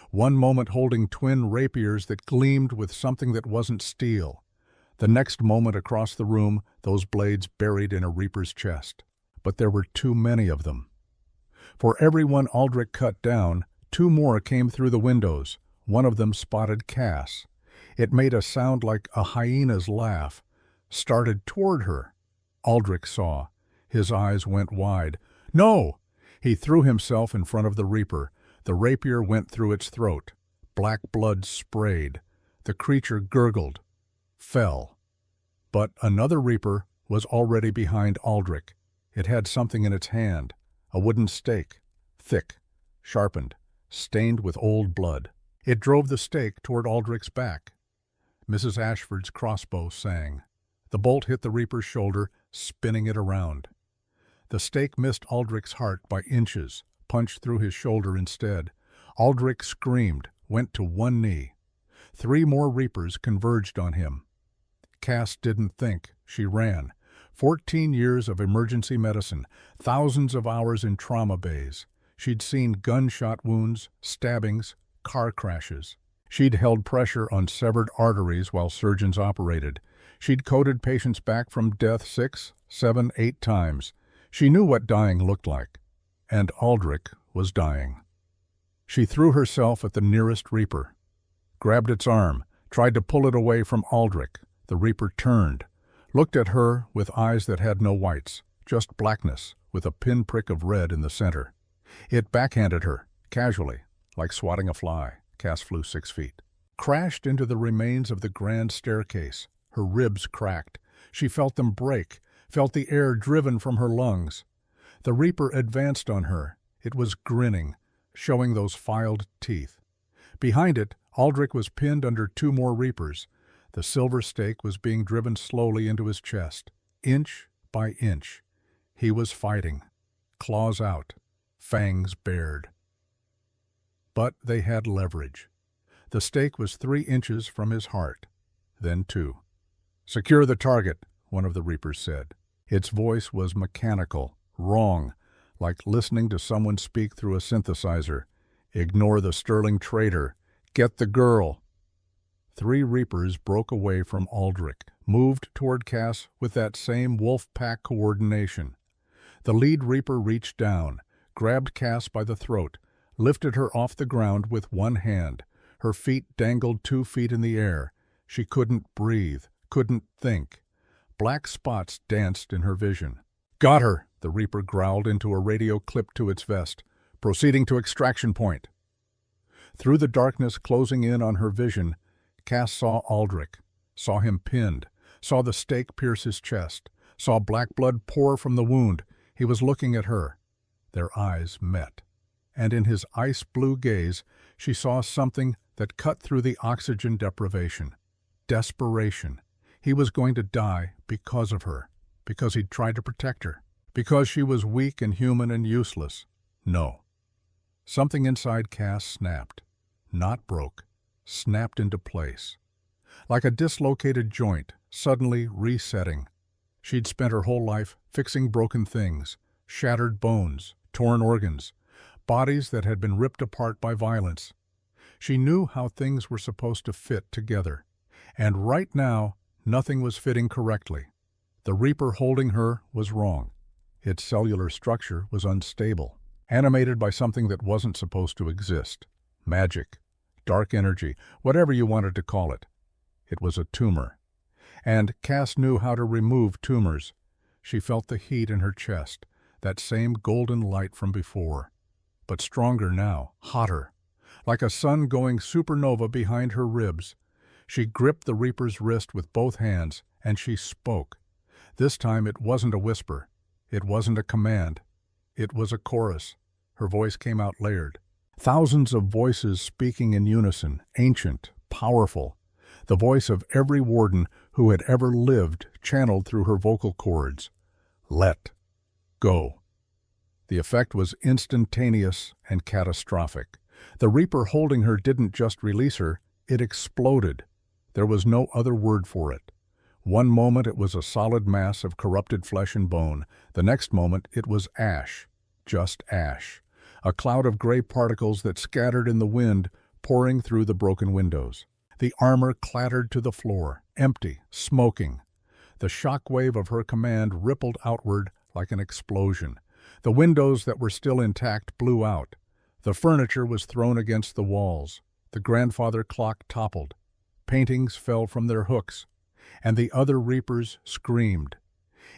One moment holding twin rapiers that gleamed with something that wasn't steel. The next moment across the room, those blades buried in a reaper's chest. But there were too many of them. For every one Aldrich cut down, 2 more came through the windows. One of them spotted Cass. It made a sound like a hyena's laugh, started toward her. Aldrich saw. His eyes went wide. "No!" He threw himself in front of the reaper. The rapier went through its throat. Black blood sprayed. The creature gurgled, fell. But another reaper was already behind Aldrich. It had something in its hand, a wooden stake, thick, sharpened, stained with old blood. It drove the stake toward Aldrich's back. Mrs. Ashford's crossbow sang. The bolt hit the reaper's shoulder, spinning it around. The stake missed Aldrich's heart by inches, punched through his shoulder instead. Aldrich screamed, went to one knee. 3 more reapers converged on him. Cass didn't think. She ran. 14 years of emergency medicine, thousands of hours in trauma bays. She'd seen gunshot wounds, stabbings, car crashes. She'd held pressure on severed arteries while surgeons operated. She'd coded patients back from death 6, 7, 8 times. She knew what dying looked like. And Aldrich was dying. She threw herself at the nearest reaper, grabbed its arm, tried to pull it away from Aldrich. The reaper turned, looked at her with eyes that had no whites, just blackness with a pinprick of red in the center. It backhanded her, casually, like swatting a fly. Cass flew 6 feet. Crashed into the remains of the grand staircase. Her ribs cracked. She felt them break, felt the air driven from her lungs. The reaper advanced on her. It was grinning, showing those filed teeth. Behind it, Aldrich was pinned under 2 more reapers. The silver stake was being driven slowly into his chest, inch by inch. He was fighting, claws out, fangs bared. But they had leverage. The stake was 3 inches from his heart, then 2. "Secure the target," one of the reapers said. Its voice was mechanical, wrong, like listening to someone speak through a synthesizer. "Ignore the sterling traitor. Get the girl." 3 reapers broke away from Aldrich, moved toward Cass with that same wolf pack coordination. The lead reaper reached down, grabbed Cass by the throat, lifted her off the ground with one hand. Her feet dangled 2 feet in the air. She couldn't breathe, couldn't think. Black spots danced in her vision. "Got her," the reaper growled into a radio clipped to its vest. "Proceeding to extraction point." Through the darkness closing in on her vision, Cass saw Aldrich, saw him pinned, saw the stake pierce his chest, saw black blood pour from the wound. He was looking at her. Their eyes met. And in his ice-blue gaze, she saw something that cut through the oxygen deprivation. Desperation. He was going to die because of her, because he'd tried to protect her, because she was weak and human and useless. No. Something inside Cass snapped. Not broke. Snapped into place. Like a dislocated joint, suddenly resetting. She'd spent her whole life fixing broken things, shattered bones, torn organs, bodies that had been ripped apart by violence. She knew how things were supposed to fit together. And right now, nothing was fitting correctly. The Reaper holding her was wrong. Its cellular structure was unstable, animated by something that wasn't supposed to exist. Magic, dark energy, whatever you wanted to call it. It was a tumor. And Cass knew how to remove tumors. She felt the heat in her chest, that same golden light from before. But stronger now, hotter, like a sun going supernova behind her ribs. She gripped the Reaper's wrist with both hands, and she spoke. This time it wasn't a whisper. It wasn't a command. It was a chorus. Her voice came out layered. Thousands of voices speaking in unison, ancient, powerful. The voice of every warden who had ever lived channeled through her vocal cords. Let go. The effect was instantaneous and catastrophic. The Reaper holding her didn't just release her, it exploded. There was no other word for it. One moment it was a solid mass of corrupted flesh and bone. The next moment it was ash. Just ash. A cloud of gray particles that scattered in the wind, pouring through the broken windows. The armor clattered to the floor, empty, smoking. The shock wave of her command rippled outward like an explosion. The windows that were still intact blew out. The furniture was thrown against the walls. The grandfather clock toppled. Paintings fell from their hooks, and the other Reapers screamed.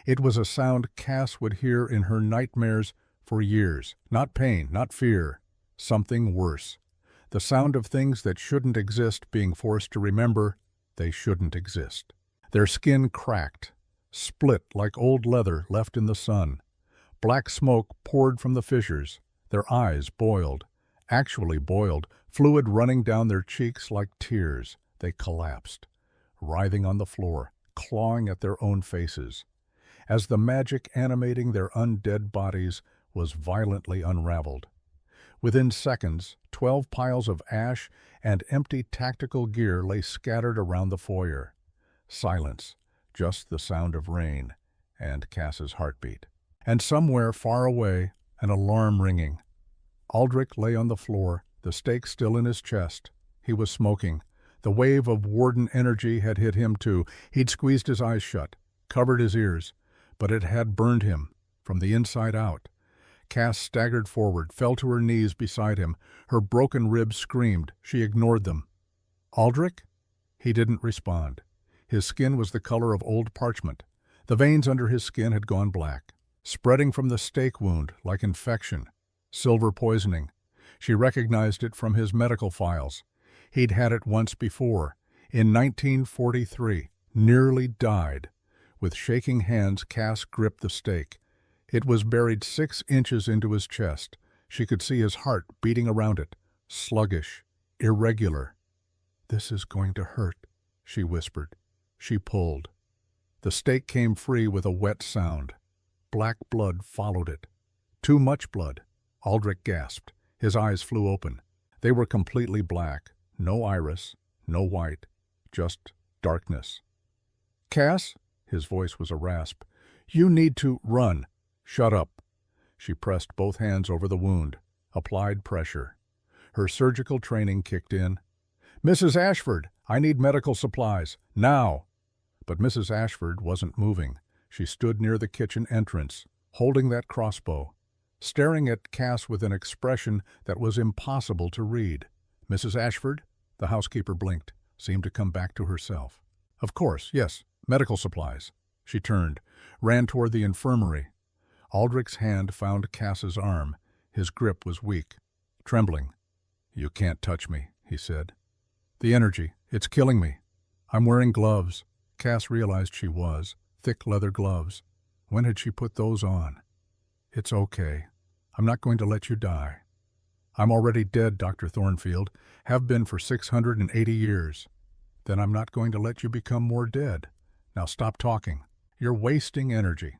It was a sound Cass would hear in her nightmares for years. Not pain, not fear. Something worse. The sound of things that shouldn't exist being forced to remember they shouldn't exist. Their skin cracked, split like old leather left in the sun. Black smoke poured from the fissures. Their eyes boiled, actually boiled, fluid running down their cheeks like tears. They collapsed, writhing on the floor, clawing at their own faces, as the magic animating their undead bodies was violently unraveled. Within seconds, 12 piles of ash and empty tactical gear lay scattered around the foyer. Silence, just the sound of rain and Cass's heartbeat. And somewhere far away, an alarm ringing. Aldrich lay on the floor, the stake still in his chest. He was smoking. The wave of warden energy had hit him too. He'd squeezed his eyes shut, covered his ears, but it had burned him from the inside out. Cass staggered forward, fell to her knees beside him. Her broken ribs screamed. She ignored them. Aldrich? He didn't respond. His skin was the color of old parchment. The veins under his skin had gone black, spreading from the stake wound like infection. Silver poisoning. She recognized it from his medical files. He'd had it once before, in 1943, nearly died. With shaking hands, Cass gripped the stake. It was buried 6 inches into his chest. She could see his heart beating around it, sluggish, irregular. "This is going to hurt," she whispered. She pulled. The stake came free with a wet sound. Black blood followed it. Too much blood. Aldrich gasped. His eyes flew open. They were completely black. No iris, no white, just darkness. "Cass?" His voice was a rasp. "You need to run." "Shut up." She pressed both hands over the wound, applied pressure. Her surgical training kicked in. "Mrs. Ashford, I need medical supplies, now." But Mrs. Ashford wasn't moving. She stood near the kitchen entrance, holding that crossbow, staring at Cass with an expression that was impossible to read. "Mrs. Ashford?" The housekeeper blinked, seemed to come back to herself. "Of course, yes, medical supplies." She turned, ran toward the infirmary. Aldrich's hand found Cass's arm. His grip was weak, trembling. "You can't touch me," he said. "The energy, it's killing me." "I'm wearing gloves." Cass realized she was. Thick leather gloves. When had she put those on? "It's okay. I'm not going to let you die." I'm already dead, Dr. Thornfield. Have been for 680 years. Then I'm not going to let you become more dead. Now stop talking. You're wasting energy.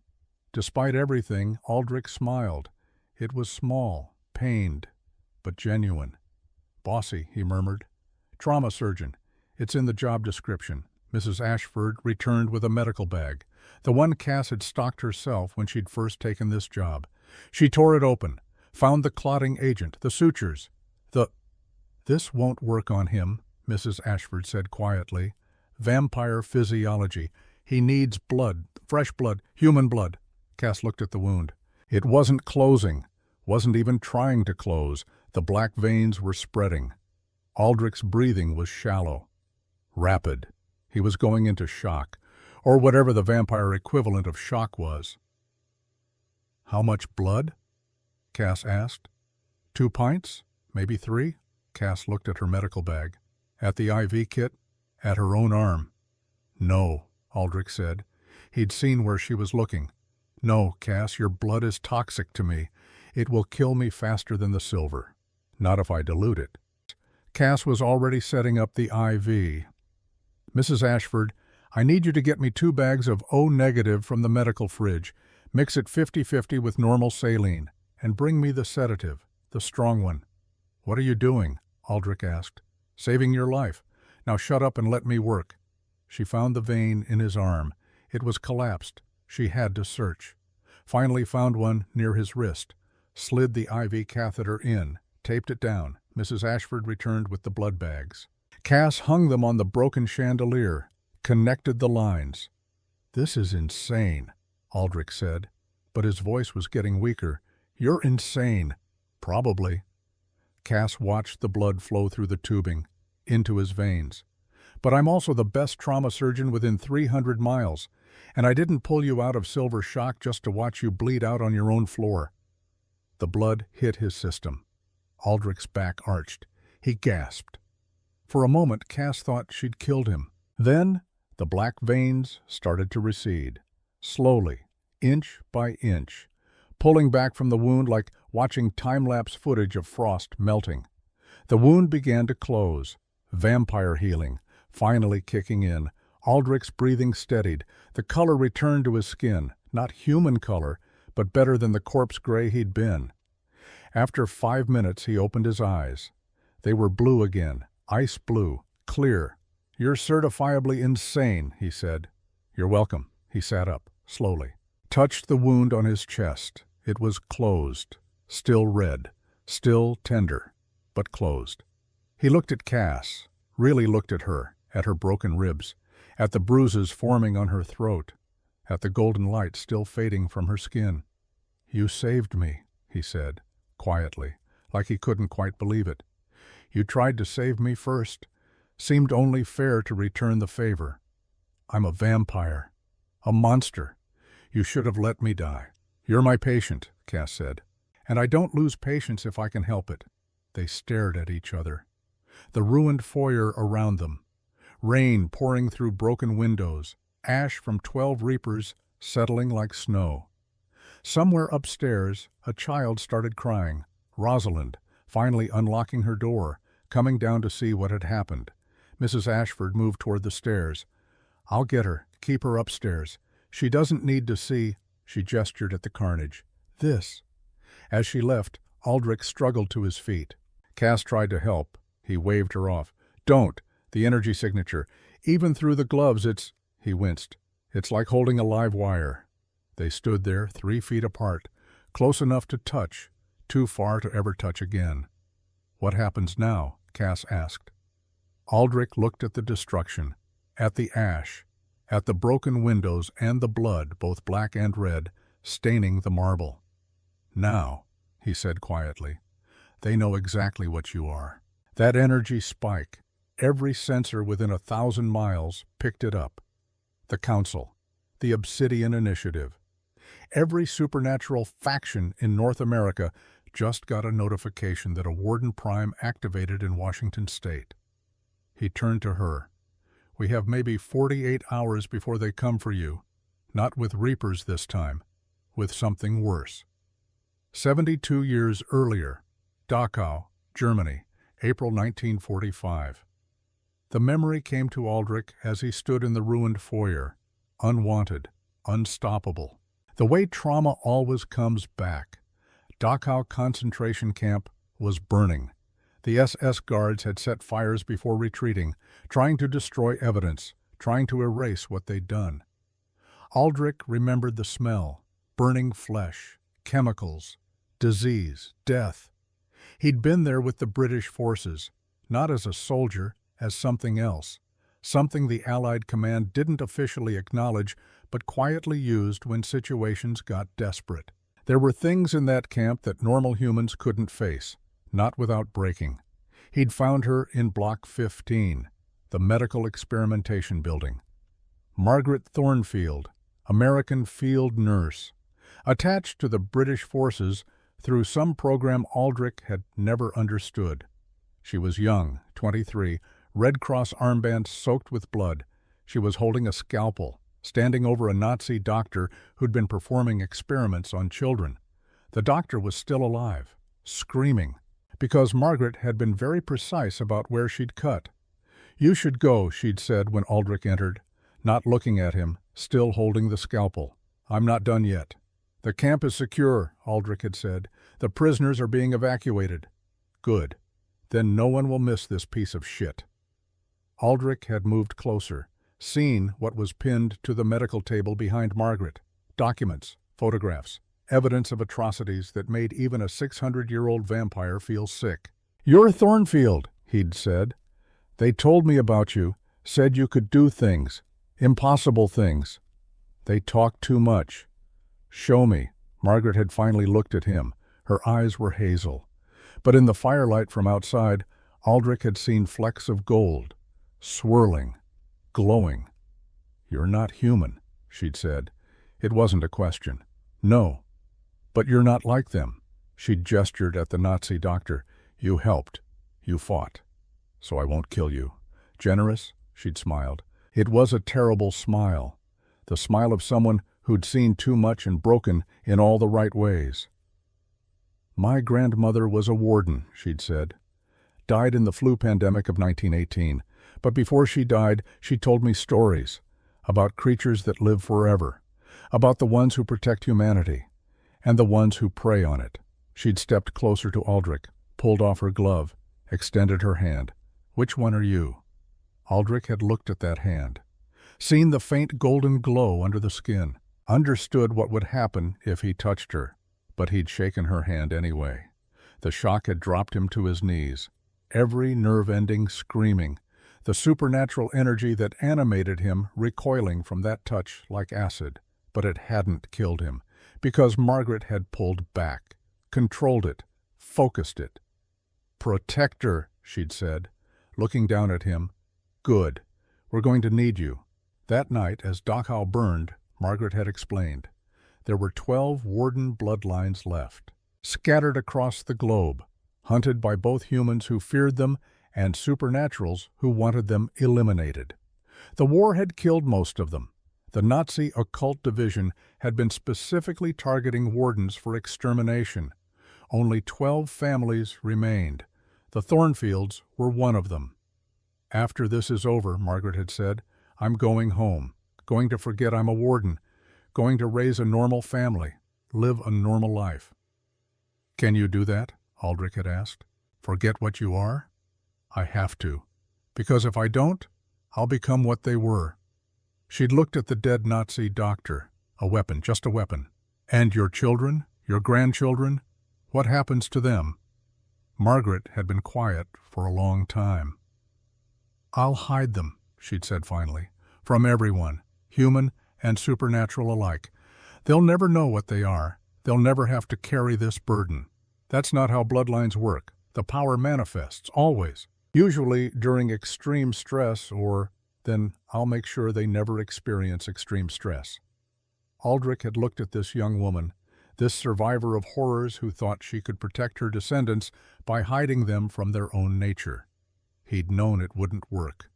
Despite everything, Aldrich smiled. It was small, pained, but genuine. Bossy, he murmured. Trauma surgeon. It's in the job description. Mrs. Ashford returned with a medical bag, the one Cass had stocked herself when she'd first taken this job. She tore it open, found the clotting agent, the sutures. This won't work on him, Mrs. Ashford said quietly. Vampire physiology. He needs blood, fresh blood, human blood. Cass looked at the wound. It wasn't closing, wasn't even trying to close. The black veins were spreading. Aldrich's breathing was shallow, rapid. He was going into shock, or whatever the vampire equivalent of shock was. How much blood? Cass asked. 2 pints? Maybe 3? Cass looked at her medical bag. At the IV kit? At her own arm. No, Aldrich said. He'd seen where she was looking. No, Cass, your blood is toxic to me. It will kill me faster than the silver. Not if I dilute it. Cass was already setting up the IV. Mrs. Ashford, I need you to get me 2 bags of O-negative from the medical fridge. Mix it 50-50 with normal saline. And bring me the sedative, the strong one. What are you doing? Aldrich asked. Saving your life. Now shut up and let me work. She found the vein in his arm. It was collapsed. She had to search. Finally found one near his wrist. Slid the IV catheter in. Taped it down. Mrs. Ashford returned with the blood bags. Cass hung them on the broken chandelier. Connected the lines. This is insane, Aldrich said. But his voice was getting weaker. You're insane. Probably. Cass watched the blood flow through the tubing, into his veins. But I'm also the best trauma surgeon within 300 miles, and I didn't pull you out of silver shock just to watch you bleed out on your own floor. The blood hit his system. Aldrich's back arched. He gasped. For a moment, Cass thought she'd killed him. Then, the black veins started to recede, slowly, inch by inch, pulling back from the wound like watching time-lapse footage of frost melting. The wound began to close, vampire healing, finally kicking in. Aldrich's breathing steadied. The color returned to his skin, not human color, but better than the corpse gray he'd been. After 5 minutes, he opened his eyes. They were blue again, ice blue, clear. You're certifiably insane, he said. You're welcome. He sat up, slowly. Touched the wound on his chest. It was closed, still red, still tender, but closed. He looked at Cass, really looked at her broken ribs, at the bruises forming on her throat, at the golden light still fading from her skin. You saved me, he said, quietly, like he couldn't quite believe it. You tried to save me first. Seemed only fair to return the favor. I'm a vampire, a monster. You should have let me die. You're my patient, Cass said, and I don't lose patience if I can help it. They stared at each other. The ruined foyer around them. Rain pouring through broken windows. Ash from 12 reapers settling like snow. Somewhere upstairs, a child started crying. Rosalind, finally unlocking her door, coming down to see what had happened. Mrs. Ashford moved toward the stairs. I'll get her. Keep her upstairs. She doesn't need to see. She gestured at the carnage. This. As she left, Aldrich struggled to his feet. Cass tried to help. He waved her off. Don't. The energy signature. Even through the gloves, it's... He winced. It's like holding a live wire. They stood there, 3 feet apart, close enough to touch, too far to ever touch again. What happens now? Cass asked. Aldrich looked at the destruction, at the ash, at the broken windows and the blood, both black and red, staining the marble. Now, he said quietly, they know exactly what you are. That energy spike, every sensor within 1,000 miles picked it up. The Council, the Obsidian Initiative. Every supernatural faction in North America just got a notification that a Warden Prime activated in Washington State. He turned to her. We have maybe 48 hours before they come for you. Not with Reapers this time, with something worse. 72 years earlier, Dachau, Germany, April 1945. The memory came to Aldrich as he stood in the ruined foyer, unwanted, unstoppable. The way trauma always comes back. Dachau concentration camp was burning. The SS guards had set fires before retreating, trying to destroy evidence, trying to erase what they'd done. Aldrich remembered the smell, burning flesh, chemicals, disease, death. He'd been there with the British forces, not as a soldier, as something else, something the Allied command didn't officially acknowledge but quietly used when situations got desperate. There were things in that camp that normal humans couldn't face, not without breaking. He'd found her in Block 15, the medical experimentation building. Margaret Thornfield, American field nurse, attached to the British forces through some program Aldrich had never understood. She was young, 23, Red Cross armband soaked with blood. She was holding a scalpel, standing over a Nazi doctor who'd been performing experiments on children. The doctor was still alive, screaming, because Margaret had been very precise about where she'd cut. "You should go," she'd said when Aldrich entered, not looking at him, still holding the scalpel. "I'm not done yet." "The camp is secure," Aldrich had said. "The prisoners are being evacuated." "Good. Then no one will miss this piece of shit." Aldrich had moved closer, seen what was pinned to the medical table behind Margaret. Documents, photographs, evidence of atrocities that made even a 600-year-old vampire feel sick. "You're Thornfield," he'd said. "They told me about you, said you could do things, impossible things." "They talk too much." "Show me." Margaret had finally looked at him. Her eyes were hazel. But in the firelight from outside, Aldrich had seen flecks of gold, swirling, glowing. "You're not human," she'd said. It wasn't a question. "No. But you're not like them." She'd gestured at the Nazi doctor. "You helped. You fought. So I won't kill you." "Generous?" she'd smiled. It was a terrible smile. The smile of someone who'd seen too much and broken in all the right ways. "My grandmother was a warden," she'd said. "Died in the flu pandemic of 1918. But before she died, she told me stories about creatures that live forever, about the ones who protect humanity, and the ones who prey on it." She'd stepped closer to Aldrich, pulled off her glove, extended her hand. "Which one are you?" Aldrich had looked at that hand, seen the faint golden glow under the skin, understood what would happen if he touched her, but he'd shaken her hand anyway. The shock had dropped him to his knees, every nerve ending screaming, the supernatural energy that animated him recoiling from that touch like acid. But it hadn't killed him, because Margaret had pulled back, controlled it, focused it. "Protector," she'd said, looking down at him. "Good. We're going to need you." That night, as Dachau burned, Margaret had explained, there were 12 warden bloodlines left, scattered across the globe, hunted by both humans who feared them and supernaturals who wanted them eliminated. The war had killed most of them. The Nazi occult division had been specifically targeting wardens for extermination. Only 12 families remained. The Thornfields were one of them. "After this is over," Margaret had said, "I'm going home, going to forget I'm a warden, going to raise a normal family, live a normal life." "Can you do that?" Aldrich had asked. "Forget what you are?" "I have to. Because if I don't, I'll become what they were." She'd looked at the dead Nazi doctor. "A weapon, just a weapon. And your children, your grandchildren, what happens to them?" Margaret had been quiet for a long time. "I'll hide them," she'd said finally, "from everyone, human and supernatural alike. They'll never know what they are. They'll never have to carry this burden. That's not how bloodlines work. The power manifests, always. Usually during extreme stress, or then I'll make sure they never experience extreme stress." Aldrich had looked at this young woman, this survivor of horrors who thought she could protect her descendants by hiding them from their own nature. He'd known it wouldn't work.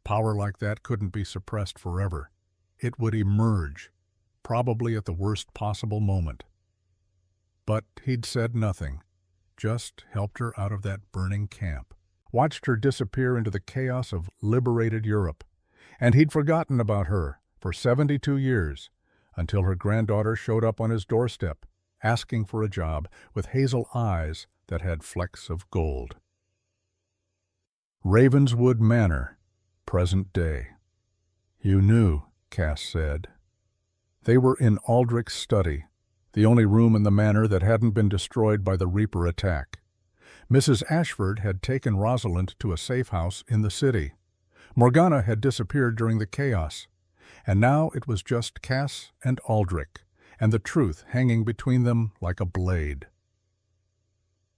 Power like that couldn't be suppressed forever. It would emerge, probably at the worst possible moment. But he'd said nothing. just helped her out of that burning camp, watched her disappear into the chaos of liberated Europe. And he'd forgotten about her for 72 years, until her granddaughter showed up on his doorstep, asking for a job, with hazel eyes that had flecks of gold. Ravenswood Manor, present day. You knew, Cass said. They were in Aldrich's study, the only room in the manor that hadn't been destroyed by the Reaper attack. Mrs. Ashford had taken Rosalind to a safe house in the city. Morgana had disappeared during the chaos, and now it was just Cass and Aldrich, and the truth hanging between them like a blade.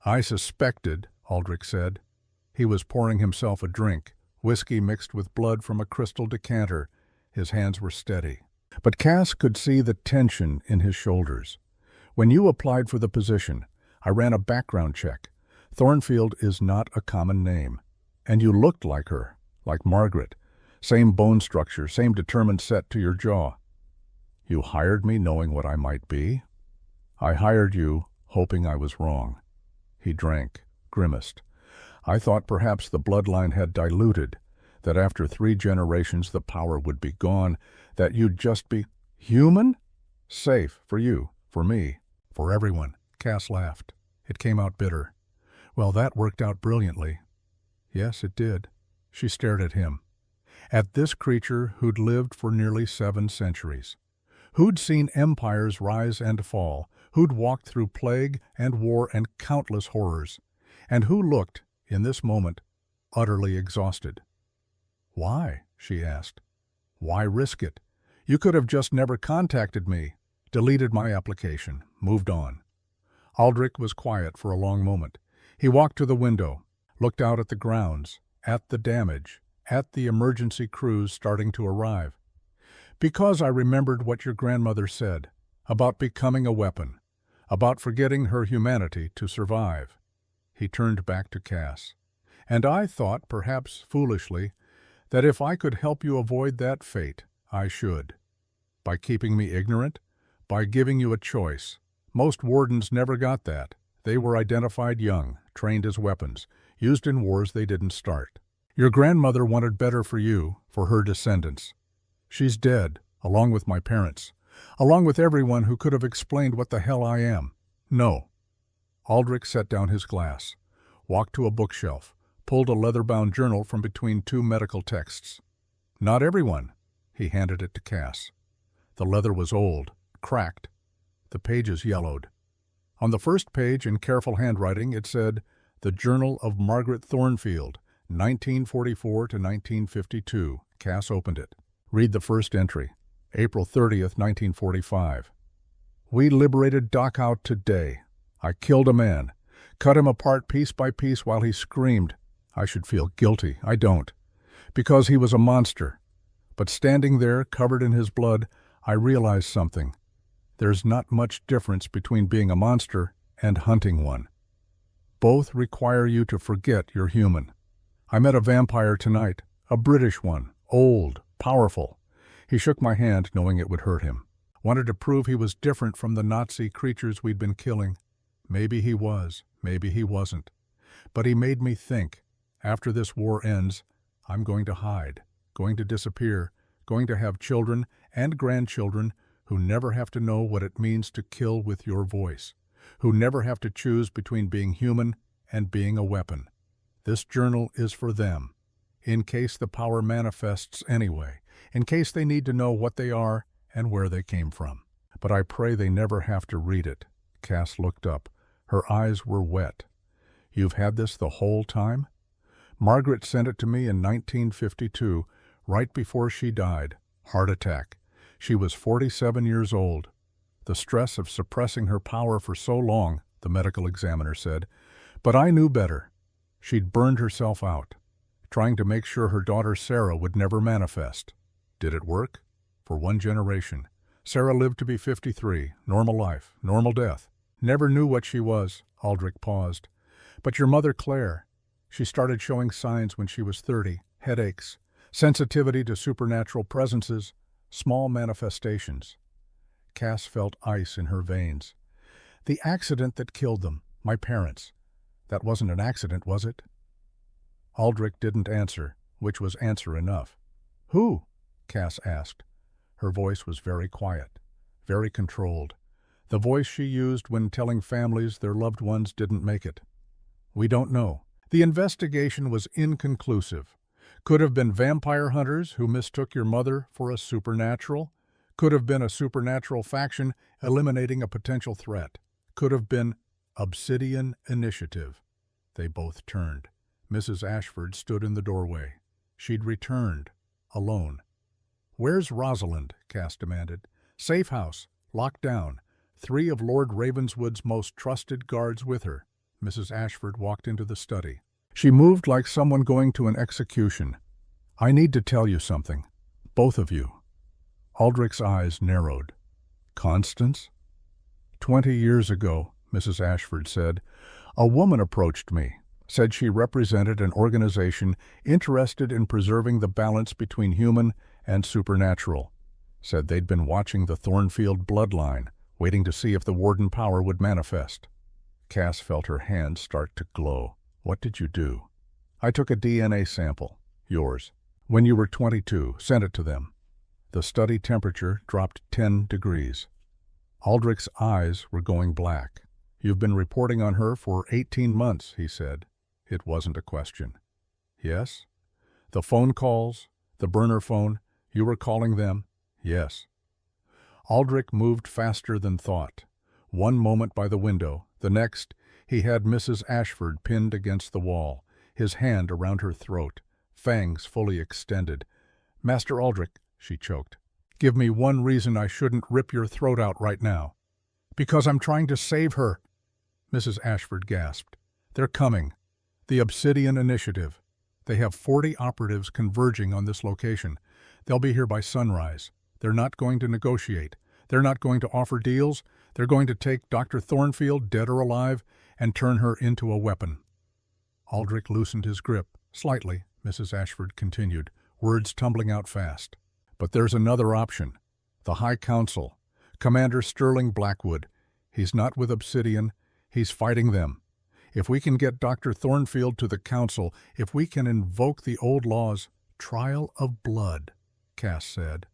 I suspected, Aldrich said. He was pouring himself a drink, whiskey mixed with blood from a crystal decanter. His hands were steady. But Cass could see the tension in his shoulders. When you applied for the position, I ran a background check. Thornfield is not a common name. And you looked like her, like Margaret. Same bone structure, same determined set to your jaw. You hired me knowing what I might be? I hired you, hoping I was wrong. He drank, grimaced. I thought perhaps the bloodline had diluted, that after 3 generations the power would be gone, that you'd just be human? Safe for you, for me, for everyone. Cass laughed. It came out bitter. Well, that worked out brilliantly. Yes, it did. She stared at him. At this creature who'd lived for nearly 7 centuries. Who'd seen empires rise and fall, who'd walked through plague and war and countless horrors, and who looked, in this moment, utterly exhausted. Why? She asked. Why risk it? You could have just never contacted me, deleted my application, moved on. Aldrich was quiet for a long moment. He walked to the window, looked out at the grounds, at the damage, at the emergency crews starting to arrive. Because I remembered what your grandmother said, about becoming a weapon, about forgetting her humanity to survive. He turned back to Cass. And I thought, perhaps foolishly, that if I could help you avoid that fate, I should. By keeping me ignorant, by giving you a choice. Most wardens never got that. They were identified young, trained as weapons, used in wars they didn't start. Your grandmother wanted better for you, for her descendants. She's dead, along with my parents, along with everyone who could have explained what the hell I am. No. Aldrich set down his glass, walked to a bookshelf, pulled a leather-bound journal from between 2 medical texts. Not everyone. He handed it to Cass. The leather was old, cracked. The pages yellowed. On the first page, in careful handwriting, it said, The Journal of Margaret Thornfield, 1944 to 1952. Cass opened it. Read the first entry. April 30th, 1945. We liberated Dachau today. I killed a man, cut him apart piece by piece while he screamed. I should feel guilty. I don't. Because he was a monster. But standing there, covered in his blood, I realized something. There's not much difference between being a monster and hunting one. Both require you to forget you're human. I met a vampire tonight, a British one, old, powerful. He shook my hand, knowing it would hurt him. Wanted to prove he was different from the Nazi creatures we'd been killing. Maybe he was, maybe he wasn't. But he made me think, after this war ends, I'm going to hide, going to disappear, going to have children and grandchildren who never have to know what it means to kill with your voice, who never have to choose between being human and being a weapon. This journal is for them, in case the power manifests anyway, in case they need to know what they are and where they came from. But I pray they never have to read it. Cass looked up. Her eyes were wet. You've had this the whole time? Margaret sent it to me in 1952, right before she died. Heart attack. She was 47 years old. The stress of suppressing her power for so long, the medical examiner said. But I knew better. She'd burned herself out, trying to make sure her daughter Sarah would never manifest. Did it work? For 1 generation. Sarah lived to be 53, normal life, normal death. Never knew what she was, Aldrich paused. But your mother Claire, she started showing signs when she was 30, headaches, sensitivity to supernatural presences, small manifestations. Cass felt ice in her veins. The accident that killed them, my parents, That wasn't an accident, was it? Aldrich didn't answer, which was answer enough. Who? Cass asked. Her voice was very quiet, very controlled. The voice she used when telling families their loved ones didn't make it. We don't know. The investigation was inconclusive. Could have been vampire hunters who mistook your mother for a supernatural. Could have been a supernatural faction eliminating a potential threat. Could have been Obsidian Initiative. They both turned. Mrs. Ashford stood in the doorway. She'd returned, alone. Where's Rosalind? Cass demanded. Safe house, locked down. 3 of Lord Ravenswood's most trusted guards with her. Mrs. Ashford walked into the study. She moved like someone going to an execution. I need to tell you something. Both of you. Aldrich's eyes narrowed. Constance? 20 years ago, Mrs. Ashford said, a woman approached me, said she represented an organization interested in preserving the balance between human and supernatural. Said they'd been watching the Thornfield bloodline, waiting to see if the Warden power would manifest. Cass felt her hands start to glow. What did you do? I took a DNA sample. Yours. When you were 22, sent it to them. The study temperature dropped 10 degrees. Aldrich's eyes were going black. You've been reporting on her for 18 months, he said. It wasn't a question. Yes? The phone calls, the burner phone, you were calling them? Yes. Aldrich moved faster than thought. One moment by the window, the next, he had Mrs. Ashford pinned against the wall, his hand around her throat, fangs fully extended. Master Aldrich, she choked, give me one reason I shouldn't rip your throat out right now. Because I'm trying to save her. Mrs. Ashford gasped. They're coming. The Obsidian Initiative. They have 40 operatives converging on this location. They'll be here by sunrise. They're not going to negotiate. They're not going to offer deals. They're going to take Dr. Thornfield, dead or alive, and turn her into a weapon. Aldrich loosened his grip. Slightly, Mrs. Ashford continued, words tumbling out fast. But there's another option. The High Council. Commander Sterling Blackwood. He's not with Obsidian. He's fighting them. If we can get Dr. Thornfield to the Council, if we can invoke the old laws, trial of blood, Cass said.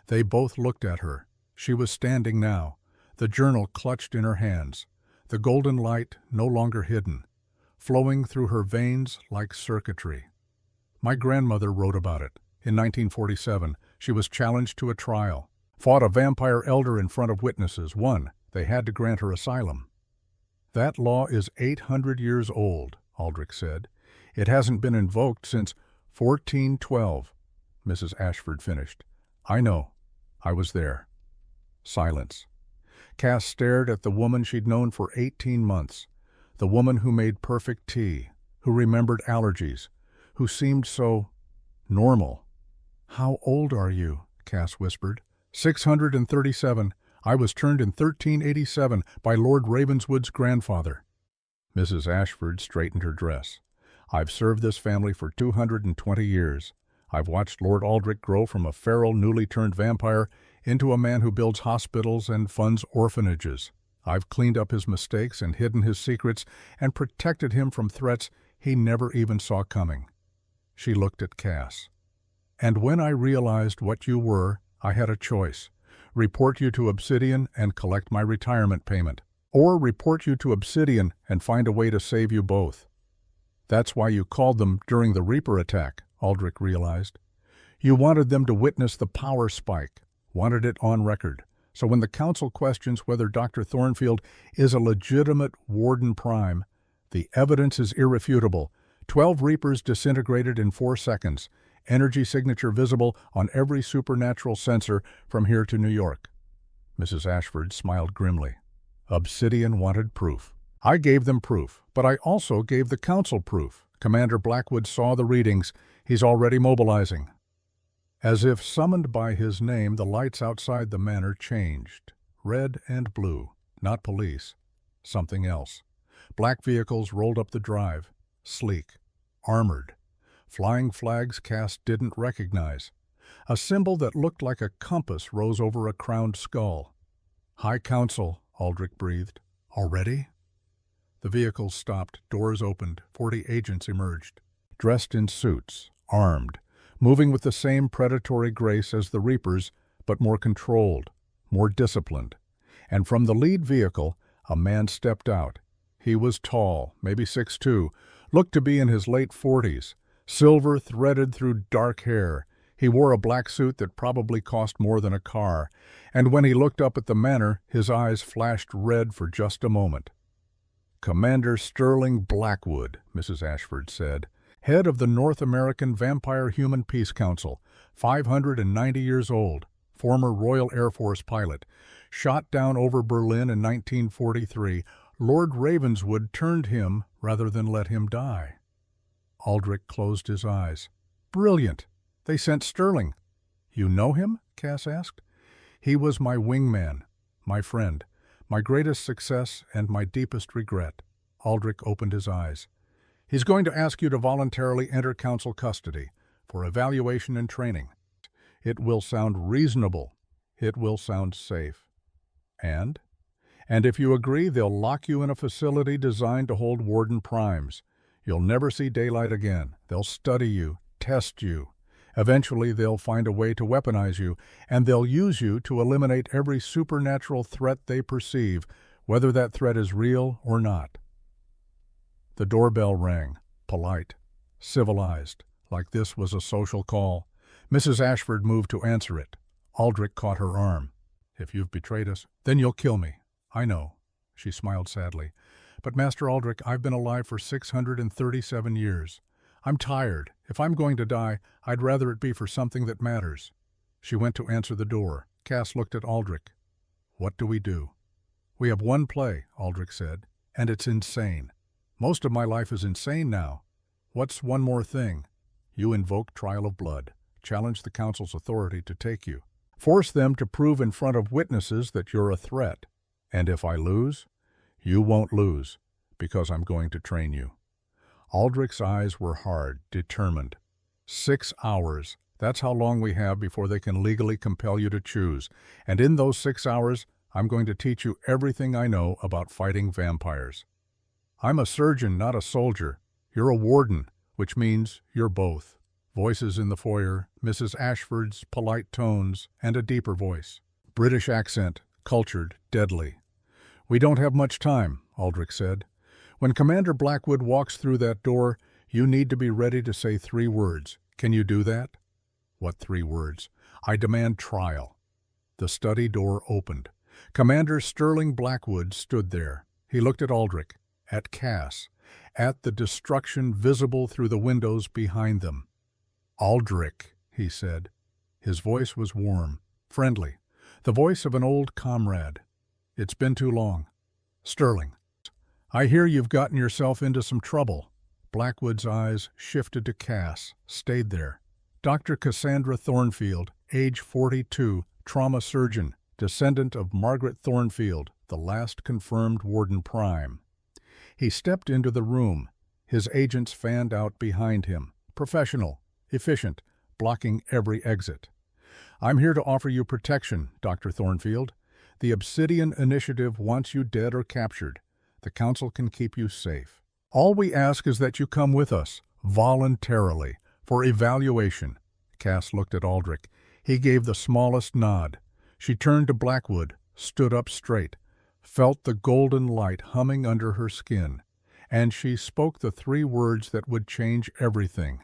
They both looked at her. She was standing now, the journal clutched in her hands, the golden light no longer hidden, flowing through her veins like circuitry. My grandmother wrote about it. In 1947, she was challenged to a trial, fought a vampire elder in front of witnesses, won. They had to grant her asylum. That law is 800 years old, Aldrich said. It hasn't been invoked since 1412, Mrs. Ashford finished. I know. I was there. Silence. Cass stared at the woman she'd known for 18 months, the woman who made perfect tea, who remembered allergies, who seemed so normal. How old are you? Cass whispered. 637. I was turned in 1387 by Lord Ravenswood's grandfather. Mrs. Ashford straightened her dress. I've served this family for 220 years. I've watched Lord Aldrich grow from a feral, newly turned vampire into a man who builds hospitals and funds orphanages. I've cleaned up his mistakes and hidden his secrets and protected him from threats he never even saw coming. She looked at Cass. And when I realized what you were, I had a choice. Report you to Obsidian and collect my retirement payment, or report you to Obsidian and find a way to save you both. That's why you called them during the Reaper attack, Aldrich realized. You wanted them to witness the power spike, wanted it on record, so when the Council questions whether Dr. Thornfield is a legitimate Warden Prime, the evidence is irrefutable. 12 Reapers disintegrated in 4 seconds, energy signature visible on every supernatural sensor from here to New York. Mrs. Ashford smiled grimly. Obsidian wanted proof. I gave them proof, but I also gave the Council proof. Commander Blackwood saw the readings. He's already mobilizing. As if summoned by his name, the lights outside the manor changed. Red and blue. Not police. Something else. Black vehicles rolled up the drive. Sleek. Armored. Flying flags Cass didn't recognize. A symbol that looked like a compass rose over a crowned skull. High Council, Aldrich breathed. Already? The vehicle stopped, doors opened, 40 agents emerged, dressed in suits, armed, moving with the same predatory grace as the Reapers, but more controlled, more disciplined. And from the lead vehicle, a man stepped out. He was tall, maybe 6'2", looked to be in his late 40s, silver threaded through dark hair. He wore a black suit that probably cost more than a car, and when he looked up at the manor, his eyes flashed red for just a moment. "Commander Sterling Blackwood," Mrs. Ashford said, "head of the North American Vampire Human Peace Council, 590 years old, former Royal Air Force pilot, shot down over Berlin in 1943. Lord Ravenswood turned him rather than let him die." Aldrich closed his eyes. "Brilliant! They sent Sterling." "You know him?" Cass asked. "He was my wingman, my friend, my greatest success and my deepest regret." Aldrich opened his eyes. "He's going to ask you to voluntarily enter council custody for evaluation and training. It will sound reasonable. It will sound safe. And if you agree, they'll lock you in a facility designed to hold Warden Primes. You'll never see daylight again. They'll study you, test you. Eventually, they'll find a way to weaponize you, and they'll use you to eliminate every supernatural threat they perceive, whether that threat is real or not." The doorbell rang, polite, civilized, like this was a social call. Mrs. Ashford moved to answer it. Aldrich caught her arm. "If you've betrayed us, then you'll kill me. I know." She smiled sadly. "But Master Aldrich, I've been alive for 637 years. I'm tired. If I'm going to die, I'd rather it be for something that matters." She went to answer the door. Cass looked at Aldrich. "What do we do?" "We have one play," Aldrich said, "and it's insane. Most of my life is insane now. What's one more thing? You invoke trial of blood, challenge the council's authority to take you, force them to prove in front of witnesses that you're a threat. And if I lose, you won't lose, because I'm going to train you." Aldrich's eyes were hard, determined. 6 hours. That's how long we have before they can legally compel you to choose. And in those 6 hours, I'm going to teach you everything I know about fighting vampires. I'm a surgeon, not a soldier. You're a warden, which means you're both. Voices in the foyer, Mrs. Ashford's polite tones, and a deeper voice. British accent, cultured, deadly. "We don't have much time," Aldrich said. "When Commander Blackwood walks through that door, you need to be ready to say 3 words. Can you do that?" "What 3 words?" "I demand trial." The study door opened. Commander Sterling Blackwood stood there. He looked at Aldrich, at Cass, at the destruction visible through the windows behind them. "Aldrich," he said. His voice was warm, friendly, the voice of an old comrade. "It's been too long. Sterling, I hear you've gotten yourself into some trouble." Blackwood's eyes shifted to Cass, stayed there. "Dr. Cassandra Thornfield, age 42, trauma surgeon, descendant of Margaret Thornfield, the last confirmed Warden Prime." He stepped into the room. His agents fanned out behind him, professional, efficient, blocking every exit. "I'm here to offer you protection, Dr. Thornfield. The Obsidian Initiative wants you dead or captured. The Council can keep you safe. All we ask is that you come with us, voluntarily, for evaluation." Cass looked at Aldrich. He gave the smallest nod. She turned to Blackwood, stood up straight, felt the golden light humming under her skin, and she spoke the 3 words that would change everything.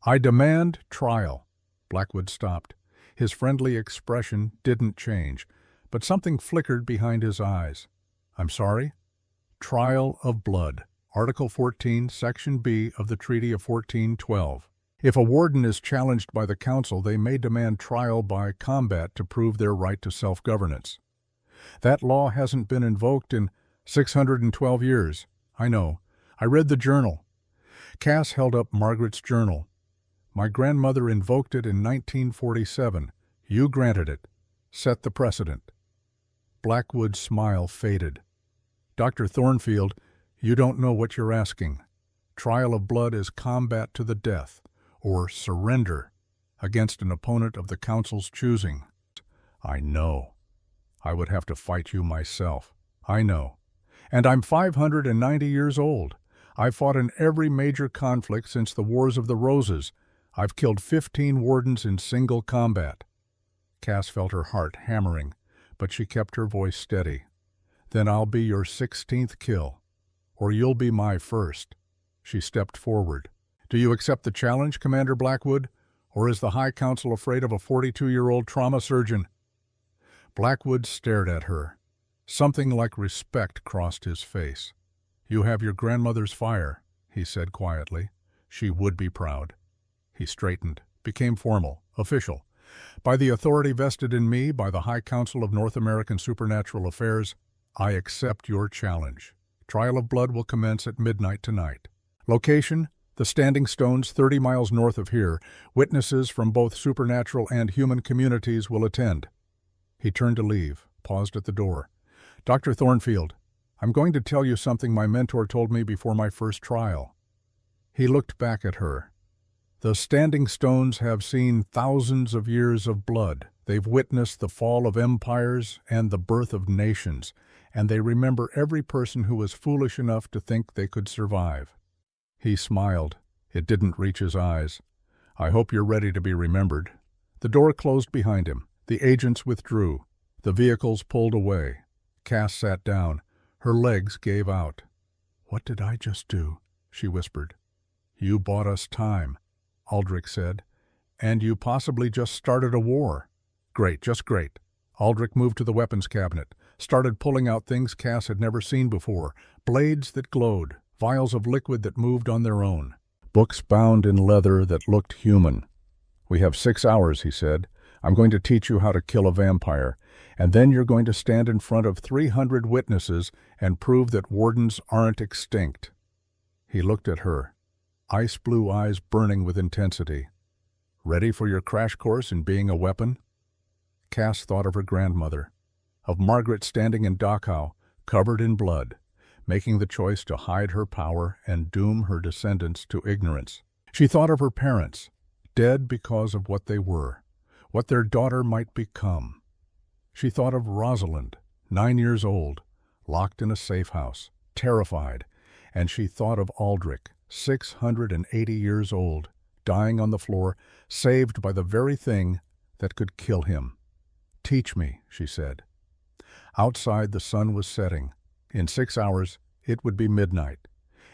"I demand trial." Blackwood stopped. His friendly expression didn't change, but something flickered behind his eyes. "I'm sorry?" "Trial of blood. Article 14, Section B of the Treaty of 1412. If a warden is challenged by the Council, they may demand trial by combat to prove their right to self-governance. That law hasn't been invoked in 612 years. I know. I read the journal." Cass held up Margaret's journal. "My grandmother invoked it in 1947. You granted it. Set the precedent." Blackwood's smile faded. "Dr. Thornfield, you don't know what you're asking. Trial of blood is combat to the death, or surrender, against an opponent of the Council's choosing." "I know. I would have to fight you myself. I know. And I'm 590 years old. I've fought in every major conflict since the Wars of the Roses. I've killed 15 wardens in single combat. Cass felt her heart hammering, but she kept her voice steady. Then I'll be your 16th kill, or you'll be my first. She stepped forward. Do you accept the challenge, Commander Blackwood? Or is the High Council afraid of a 42-year-old trauma surgeon? Blackwood stared at her. Something like respect crossed his face. You have your grandmother's fire, he said quietly. She would be proud. He straightened, became formal, official. By the authority vested in me by the High Council of North American Supernatural Affairs, I accept your challenge. Trial of blood will commence at midnight tonight. Location: the Standing Stones 30 miles north of here. Witnesses from both supernatural and human communities will attend. He turned to leave, paused at the door. Dr. Thornfield, I'm going to tell you something my mentor told me before my first trial. He looked back at her. The Standing Stones have seen thousands of years of blood. They've witnessed the fall of empires and the birth of nations, and they remember every person who was foolish enough to think they could survive. He smiled. It didn't reach his eyes. I hope you're ready to be remembered. The door closed behind him. The agents withdrew. The vehicles pulled away. Cass sat down. Her legs gave out. What did I just do? She whispered. You bought us time, Aldrich said. And you possibly just started a war. Great, just great. Aldrich moved to the weapons cabinet, started pulling out things Cass had never seen before, blades that glowed, vials of liquid that moved on their own, books bound in leather that looked human. We have 6 hours, he said. I'm going to teach you how to kill a vampire, and then you're going to stand in front of 300 witnesses and prove that wardens aren't extinct. He looked at her, ice blue eyes burning with intensity. Ready for your crash course in being a weapon? Cass thought of her grandmother, of Margaret standing in Dachau, covered in blood, making the choice to hide her power and doom her descendants to ignorance. She thought of her parents, dead because of what they were, what their daughter might become. She thought of Rosalind, 9 years old, locked in a safe house, terrified, and she thought of Aldrich, 680 years old, dying on the floor, saved by the very thing that could kill him. Teach me, she said. Outside the sun was setting. In 6 hours, it would be midnight.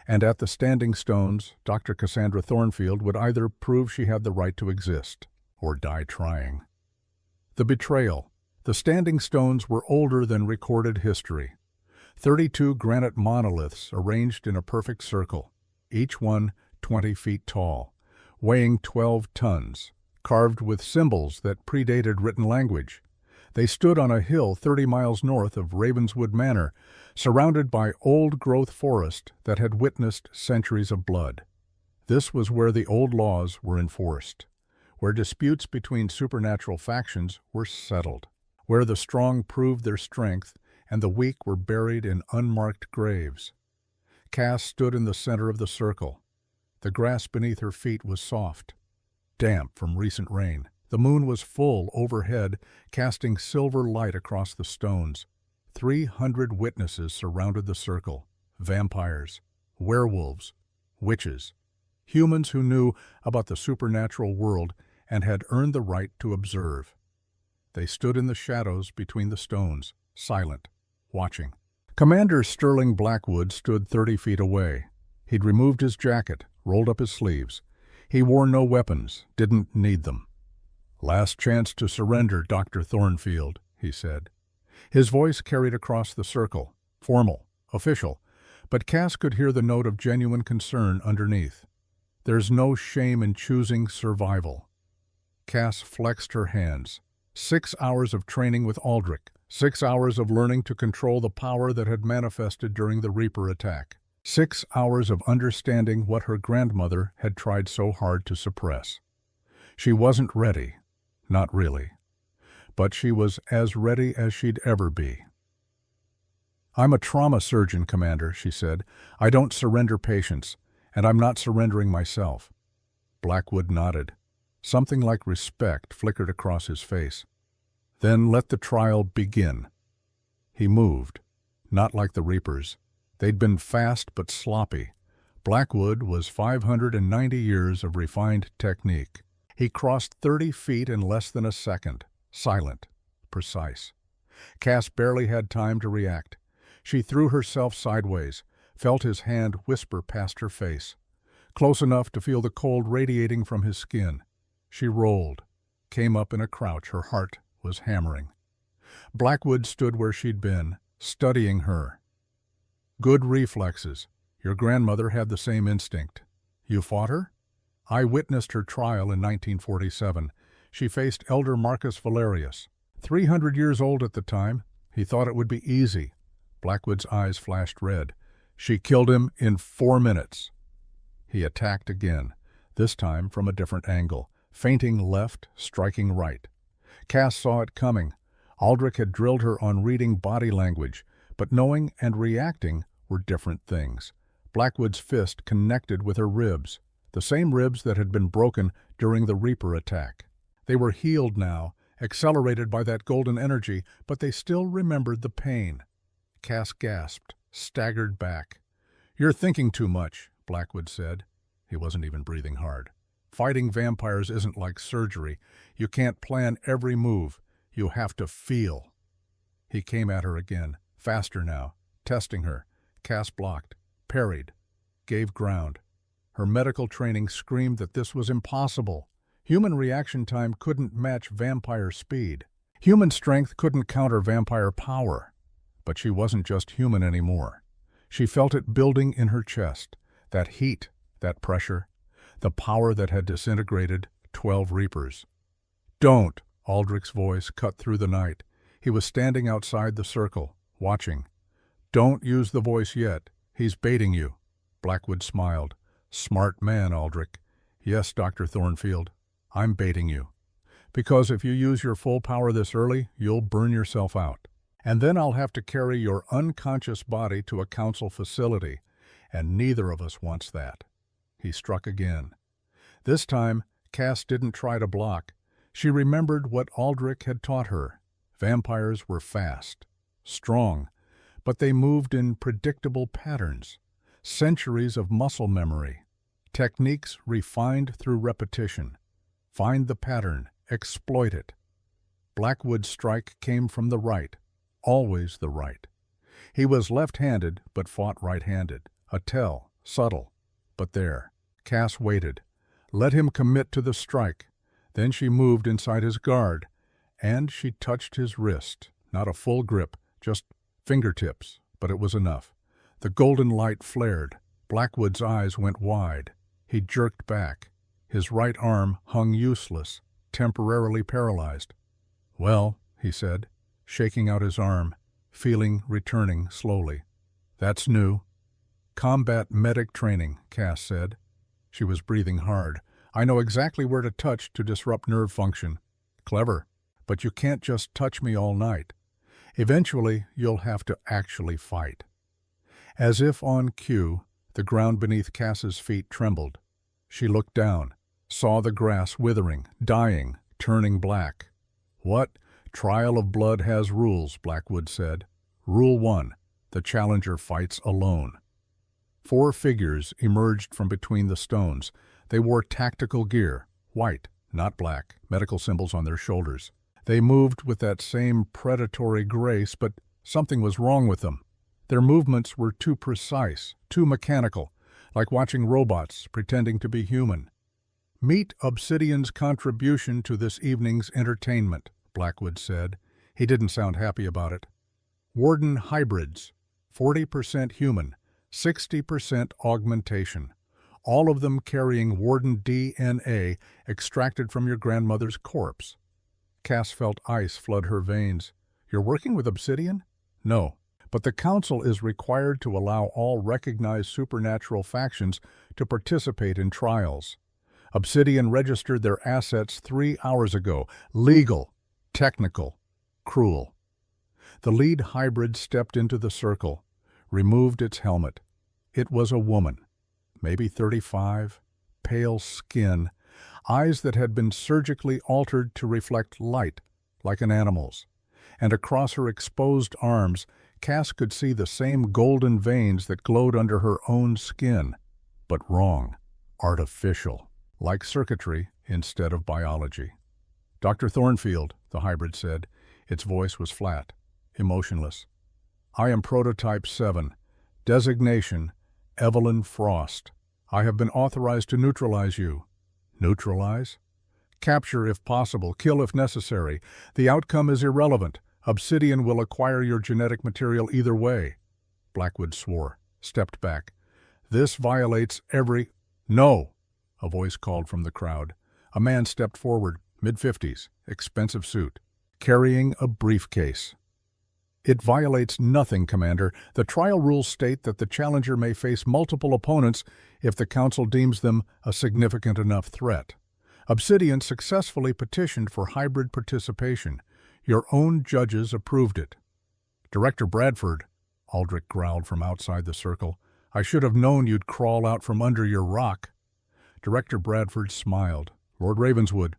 And at the Standing Stones, Dr. Cassandra Thornfield would either prove she had the right to exist, or die trying. The betrayal. The Standing Stones were older than recorded history. 32 granite monoliths arranged in a perfect circle, each one 20 feet tall, weighing 12 tons, carved with symbols that predated written language. They stood on a hill 30 miles north of Ravenswood Manor, surrounded by old-growth forest that had witnessed centuries of blood. This was where the old laws were enforced, where disputes between supernatural factions were settled, where the strong proved their strength and the weak were buried in unmarked graves. Cass stood in the center of the circle. The grass beneath her feet was soft, damp from recent rain. The moon was full overhead, casting silver light across the stones. 300 witnesses surrounded the circle. Vampires, werewolves, witches, humans who knew about the supernatural world and had earned the right to observe. They stood in the shadows between the stones, silent, watching. Commander Sterling Blackwood stood 30 feet away. He'd removed his jacket, rolled up his sleeves. He wore no weapons, didn't need them. Last chance to surrender, Dr. Thornfield, he said. His voice carried across the circle, formal, official, but Cass could hear the note of genuine concern underneath. There's no shame in choosing survival. Cass flexed her hands. 6 hours of training with Aldrich, 6 hours of learning to control the power that had manifested during the Reaper attack, 6 hours of understanding what her grandmother had tried so hard to suppress. She wasn't ready. Not really. But she was as ready as she'd ever be. I'm a trauma surgeon, Commander, she said. I don't surrender patients, and I'm not surrendering myself. Blackwood nodded. Something like respect flickered across his face. Then let the trial begin. He moved. not like the Reapers. They'd been fast but sloppy. Blackwood was 590 years of refined technique. He crossed 30 feet in less than a second, silent, precise. Cass barely had time to react. She threw herself sideways, felt his hand whisper past her face, close enough to feel the cold radiating from his skin. She rolled, came up in a crouch. Her heart was hammering. Blackwood stood where she'd been, studying her. Good reflexes. Your grandmother had the same instinct. You fought her? I witnessed her trial in 1947. She faced Elder Marcus Valerius. 300 years old at the time. He thought it would be easy. Blackwood's eyes flashed red. She killed him in 4 minutes. He attacked again, this time from a different angle, feinting left, striking right. Cass saw it coming. Aldrich had drilled her on reading body language, but knowing and reacting were different things. Blackwood's fist connected with her ribs, the same ribs that had been broken during the Reaper attack. They were healed now, accelerated by that golden energy, but they still remembered the pain. Cass gasped, staggered back. "You're thinking too much," Blackwood said. He wasn't even breathing hard. "Fighting vampires isn't like surgery. You can't plan every move. You have to feel." He came at her again, faster now, testing her. Cass blocked, parried, gave ground. Her medical training screamed that this was impossible. Human reaction time couldn't match vampire speed. Human strength couldn't counter vampire power. But she wasn't just human anymore. She felt it building in her chest, that heat, that pressure, the power that had disintegrated 12 Reapers. "Don't!" Aldrich's voice cut through the night. He was standing outside the circle, watching. "Don't use the voice yet. He's baiting you." Blackwood smiled. "Smart man, Aldrich." "Yes, Dr. Thornfield. I'm baiting you. Because if you use your full power this early, you'll burn yourself out. And then I'll have to carry your unconscious body to a council facility, and neither of us wants that." He struck again. This time, Cass didn't try to block. She remembered what Aldrich had taught her. Vampires were fast, strong, but they moved in predictable patterns. Centuries of muscle memory. Techniques refined through repetition. Find the pattern, exploit it. Blackwood's strike came from the right, always the right. He was left-handed, but fought right-handed. A tell, subtle, but there. Cass waited. Let him commit to the strike. Then she moved inside his guard, and she touched his wrist. Not a full grip, just fingertips, but it was enough. The golden light flared. Blackwood's eyes went wide. He jerked back. His right arm hung useless, temporarily paralyzed. "Well," he said, shaking out his arm, feeling returning slowly. "That's new." "Combat medic training," Cass said. She was breathing hard. "I know exactly where to touch to disrupt nerve function." "Clever, but you can't just touch me all night. Eventually, you'll have to actually fight." As if on cue, the ground beneath Cass's feet trembled. She looked down, saw the grass withering, dying, turning black. "What? Trial of blood has rules," Blackwood said. "Rule 1, the challenger fights alone." 4 figures emerged from between the stones. They wore tactical gear, white, not black, medical symbols on their shoulders. They moved with that same predatory grace, but something was wrong with them. Their movements were too precise, too mechanical, like watching robots pretending to be human. "Meet Obsidian's contribution to this evening's entertainment," Blackwood said. He didn't sound happy about it. "Warden hybrids, 40% human, 60% augmentation. All of them carrying Warden DNA extracted from your grandmother's corpse." Cass felt ice flood her veins. "You're working with Obsidian?" "No, but the Council is required to allow all recognized supernatural factions to participate in trials. Obsidian registered their assets 3 hours ago. Legal, technical, cruel." The lead hybrid stepped into the circle, removed its helmet. It was a woman, maybe 35, pale skin, eyes that had been surgically altered to reflect light, like an animal's. And across her exposed arms, Cass could see the same golden veins that glowed under her own skin. But wrong. Artificial. Like circuitry instead of biology. "Dr. Thornfield," the hybrid said. Its voice was flat, emotionless. "I am Prototype 7. Designation, Evelyn Frost. I have been authorized to neutralize you." "Neutralize?" "Capture if possible, kill if necessary. The outcome is irrelevant. Obsidian will acquire your genetic material either way." Blackwood swore, stepped back. "This violates every—" "No!" a voice called from the crowd. A man stepped forward, mid-50s, expensive suit, carrying a briefcase. "It violates nothing, Commander. The trial rules state that the challenger may face multiple opponents if the Council deems them a significant enough threat. Obsidian successfully petitioned for hybrid participation. Your own judges approved it." "Director Bradford," Aldrich growled from outside the circle, "I should have known you'd crawl out from under your rock." Director Bradford smiled. "Lord Ravenswood.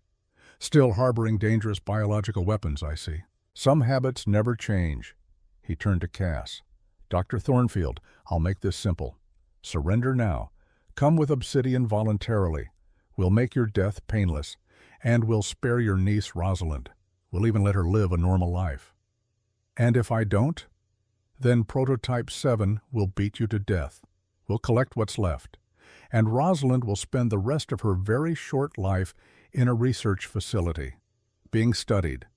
Still harboring dangerous biological weapons, I see. Some habits never change." He turned to Cass. "Dr. Thornfield, I'll make this simple. Surrender now. Come with Obsidian voluntarily. We'll make your death painless, and we'll spare your niece Rosalind. We'll even let her live a normal life. And if I don't, then Prototype 7 will beat you to death. We'll collect what's left, and Rosalind will spend the rest of her very short life in a research facility, being studied,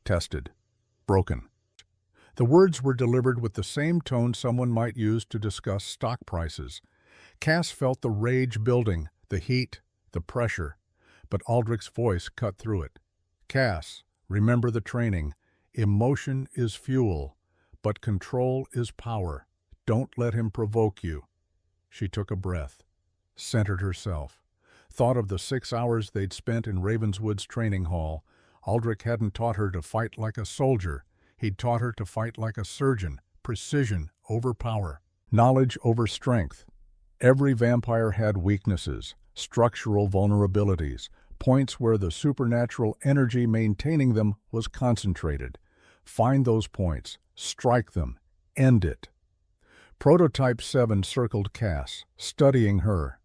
tested, broken." The words were delivered with the same tone someone might use to discuss stock prices. Cass felt the rage building, the heat, the pressure, but Aldrich's voice cut through it. "Cass, remember the training. Emotion is fuel, but control is power. Don't let him provoke you." She took a breath, centered herself, thought of the 6 hours they'd spent in Ravenswood's training hall. Aldrich hadn't taught her to fight like a soldier. He'd taught her to fight like a surgeon, precision over power, knowledge over strength. Every vampire had weaknesses, structural vulnerabilities, points where the supernatural energy maintaining them was concentrated. Find those points, strike them, end it. Prototype 7 circled Cass, studying her.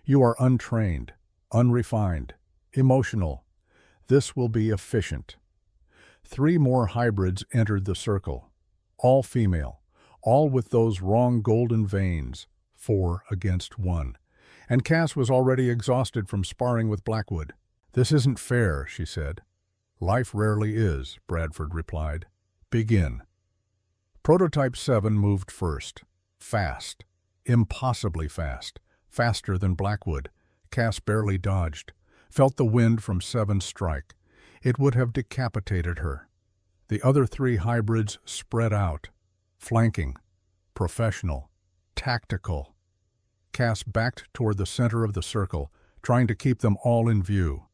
"You are untrained, unrefined, emotional. This will be efficient." 3 more hybrids entered the circle, all female, all with those wrong golden veins, 4 against 1. And Cass was already exhausted from sparring with Blackwood. "This isn't fair," she said. "Life rarely is," Bradford replied. "Begin." Prototype 7 moved first. Fast. Impossibly fast. Faster than Blackwood. Cass barely dodged. Felt the wind from 7's strike. It would have decapitated her. The other 3 hybrids spread out. Flanking. Professional. Tactical. Cass backed toward the center of the circle, trying to keep them all in view.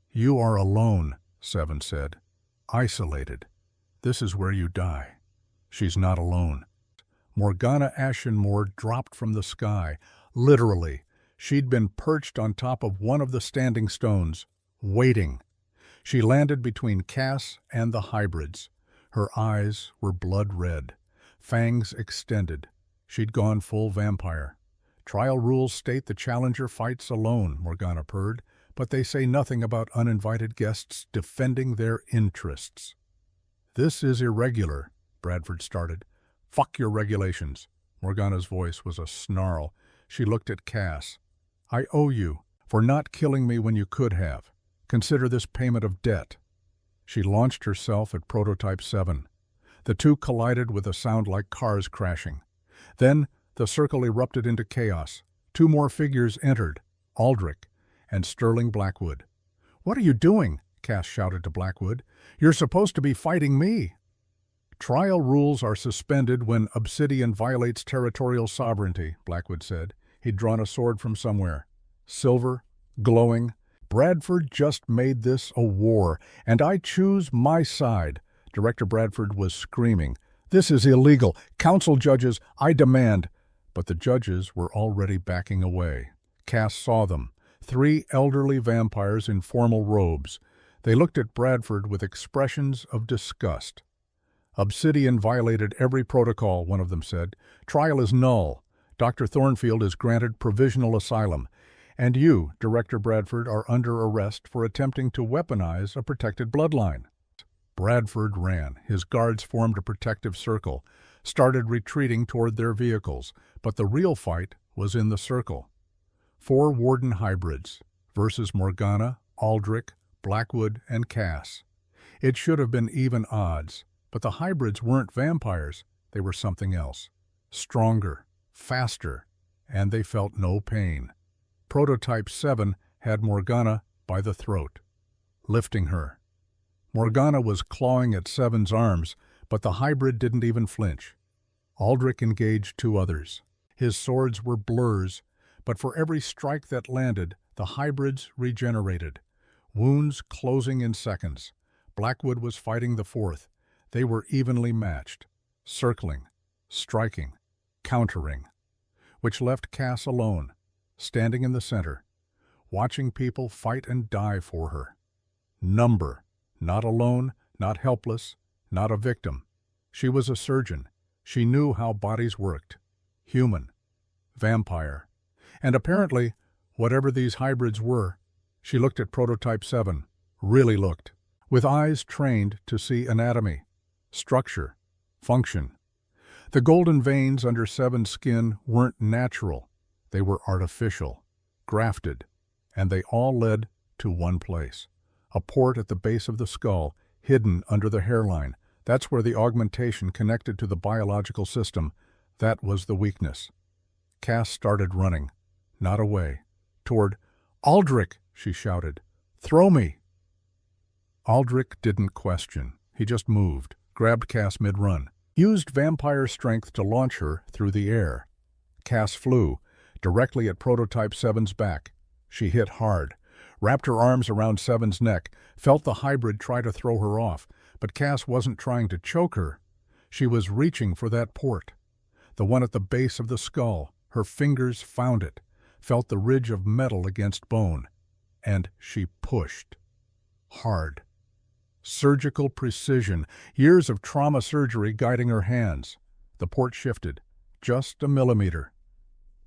"You are alone," 7 said. "Isolated. This is where you die." "She's not alone." Morgana Ashenmore dropped from the sky. Literally, she'd been perched on top of one of the standing stones, waiting. She landed between Cass and the hybrids. Her eyes were blood red, fangs extended. She'd gone full vampire. "Trial rules state the challenger fights alone," Morgana purred, "but they say nothing about uninvited guests defending their interests." "This is irregular," Bradford started. "Fuck your regulations." Morgana's voice was a snarl. She looked at Cass. "I owe you for not killing me when you could have. Consider this payment of debt." She launched herself at Prototype 7. The 2 collided with a sound like cars crashing. Then the circle erupted into chaos. 2 more figures entered, Aldrich and Sterling Blackwood. "What are you doing?" Cass shouted to Blackwood. "You're supposed to be fighting me." "Trial rules are suspended when Obsidian violates territorial sovereignty," Blackwood said. He'd drawn a sword from somewhere. Silver, glowing. "Bradford just made this a war, and I choose my side." Director Bradford was screaming. "This is illegal. Council judges, I demand." But the judges were already backing away. Cass saw them. 3 elderly vampires in formal robes. They looked at Bradford with expressions of disgust. Obsidian violated every protocol, one of them said. Trial is null. Dr. Thornfield is granted provisional asylum. And you, Director Bradford, are under arrest for attempting to weaponize a protected bloodline. Bradford ran. His guards formed a protective circle, started retreating toward their vehicles, but the real fight was in the circle. 4 Warden hybrids versus Morgana, Aldrich, Blackwood, and Cass. It should have been even odds, but the hybrids weren't vampires. They were something else. Stronger, faster, and they felt no pain. Prototype 7 had Morgana by the throat, lifting her. Morgana was clawing at Seven's arms, but the hybrid didn't even flinch. Aldrich engaged 2 others. His swords were blurs, but for every strike that landed, the hybrids regenerated, wounds closing in seconds. Blackwood was fighting the 4th. They were evenly matched, circling, striking, countering, which left Cass alone, standing in the center, watching people fight and die for her. Number, not alone, not helpless, not a victim. She was a surgeon. She knew how bodies worked. Human, vampire. And apparently, whatever these hybrids were, she looked at Prototype 7, really looked, with eyes trained to see anatomy, structure, function. The golden veins under Seven's skin weren't natural. They were artificial, grafted, and they all led to one place. A port at the base of the skull, hidden under the hairline. That's where the augmentation connected to the biological system. That was the weakness. Cass started running, not away, toward Aldrich, she shouted. Throw me! Aldrich didn't question. He just moved, grabbed Cass mid-run, used vampire strength to launch her through the air. Cass flew, directly at Prototype 7's back. She hit hard, wrapped her arms around Seven's neck, felt the hybrid try to throw her off, but Cass wasn't trying to choke her. She was reaching for that port, the one at the base of the skull. Her fingers found it, felt the ridge of metal against bone, and she pushed. Hard. Surgical precision, years of trauma surgery guiding her hands. The port shifted, just a millimeter.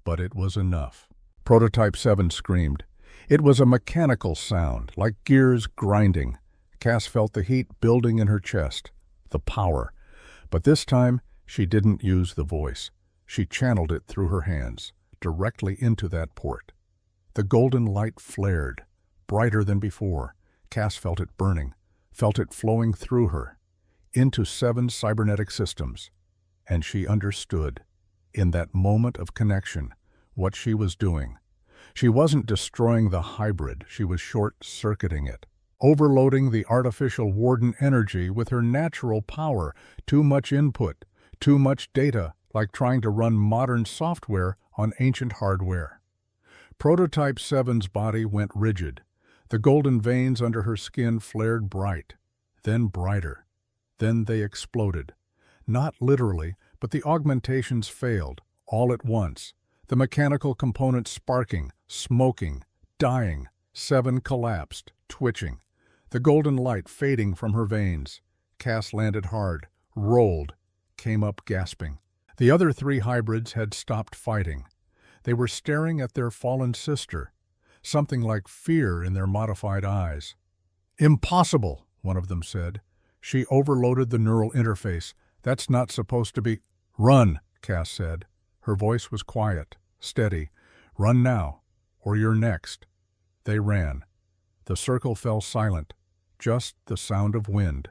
But it was enough. Prototype 7 screamed. It was a mechanical sound, like gears grinding. Cass felt the heat building in her chest, the power. But this time, she didn't use the voice. She channeled it through her hands, directly into that port. The golden light flared, brighter than before. Cass felt it burning, felt it flowing through her, into 7 cybernetic systems. And she understood, in that moment of connection, what she was doing. She wasn't destroying the hybrid, she was short-circuiting it, overloading the artificial warden energy with her natural power. Too much input, too much data, like trying to run modern software on ancient hardware. Prototype 7's body went rigid. The golden veins under her skin flared bright, then brighter. Then they exploded. Not literally, but the augmentations failed, all at once. The mechanical components sparking, smoking, dying. 7 collapsed, twitching. The golden light fading from her veins. Cass landed hard, rolled, came up gasping. The other 3 hybrids had stopped fighting. They were staring at their fallen sister, something like fear in their modified eyes. Impossible, one of them said. She overloaded the neural interface. That's not supposed to be. Run, Cass said. Her voice was quiet, steady. Run now, or you're next. They ran. The circle fell silent, just the sound of wind,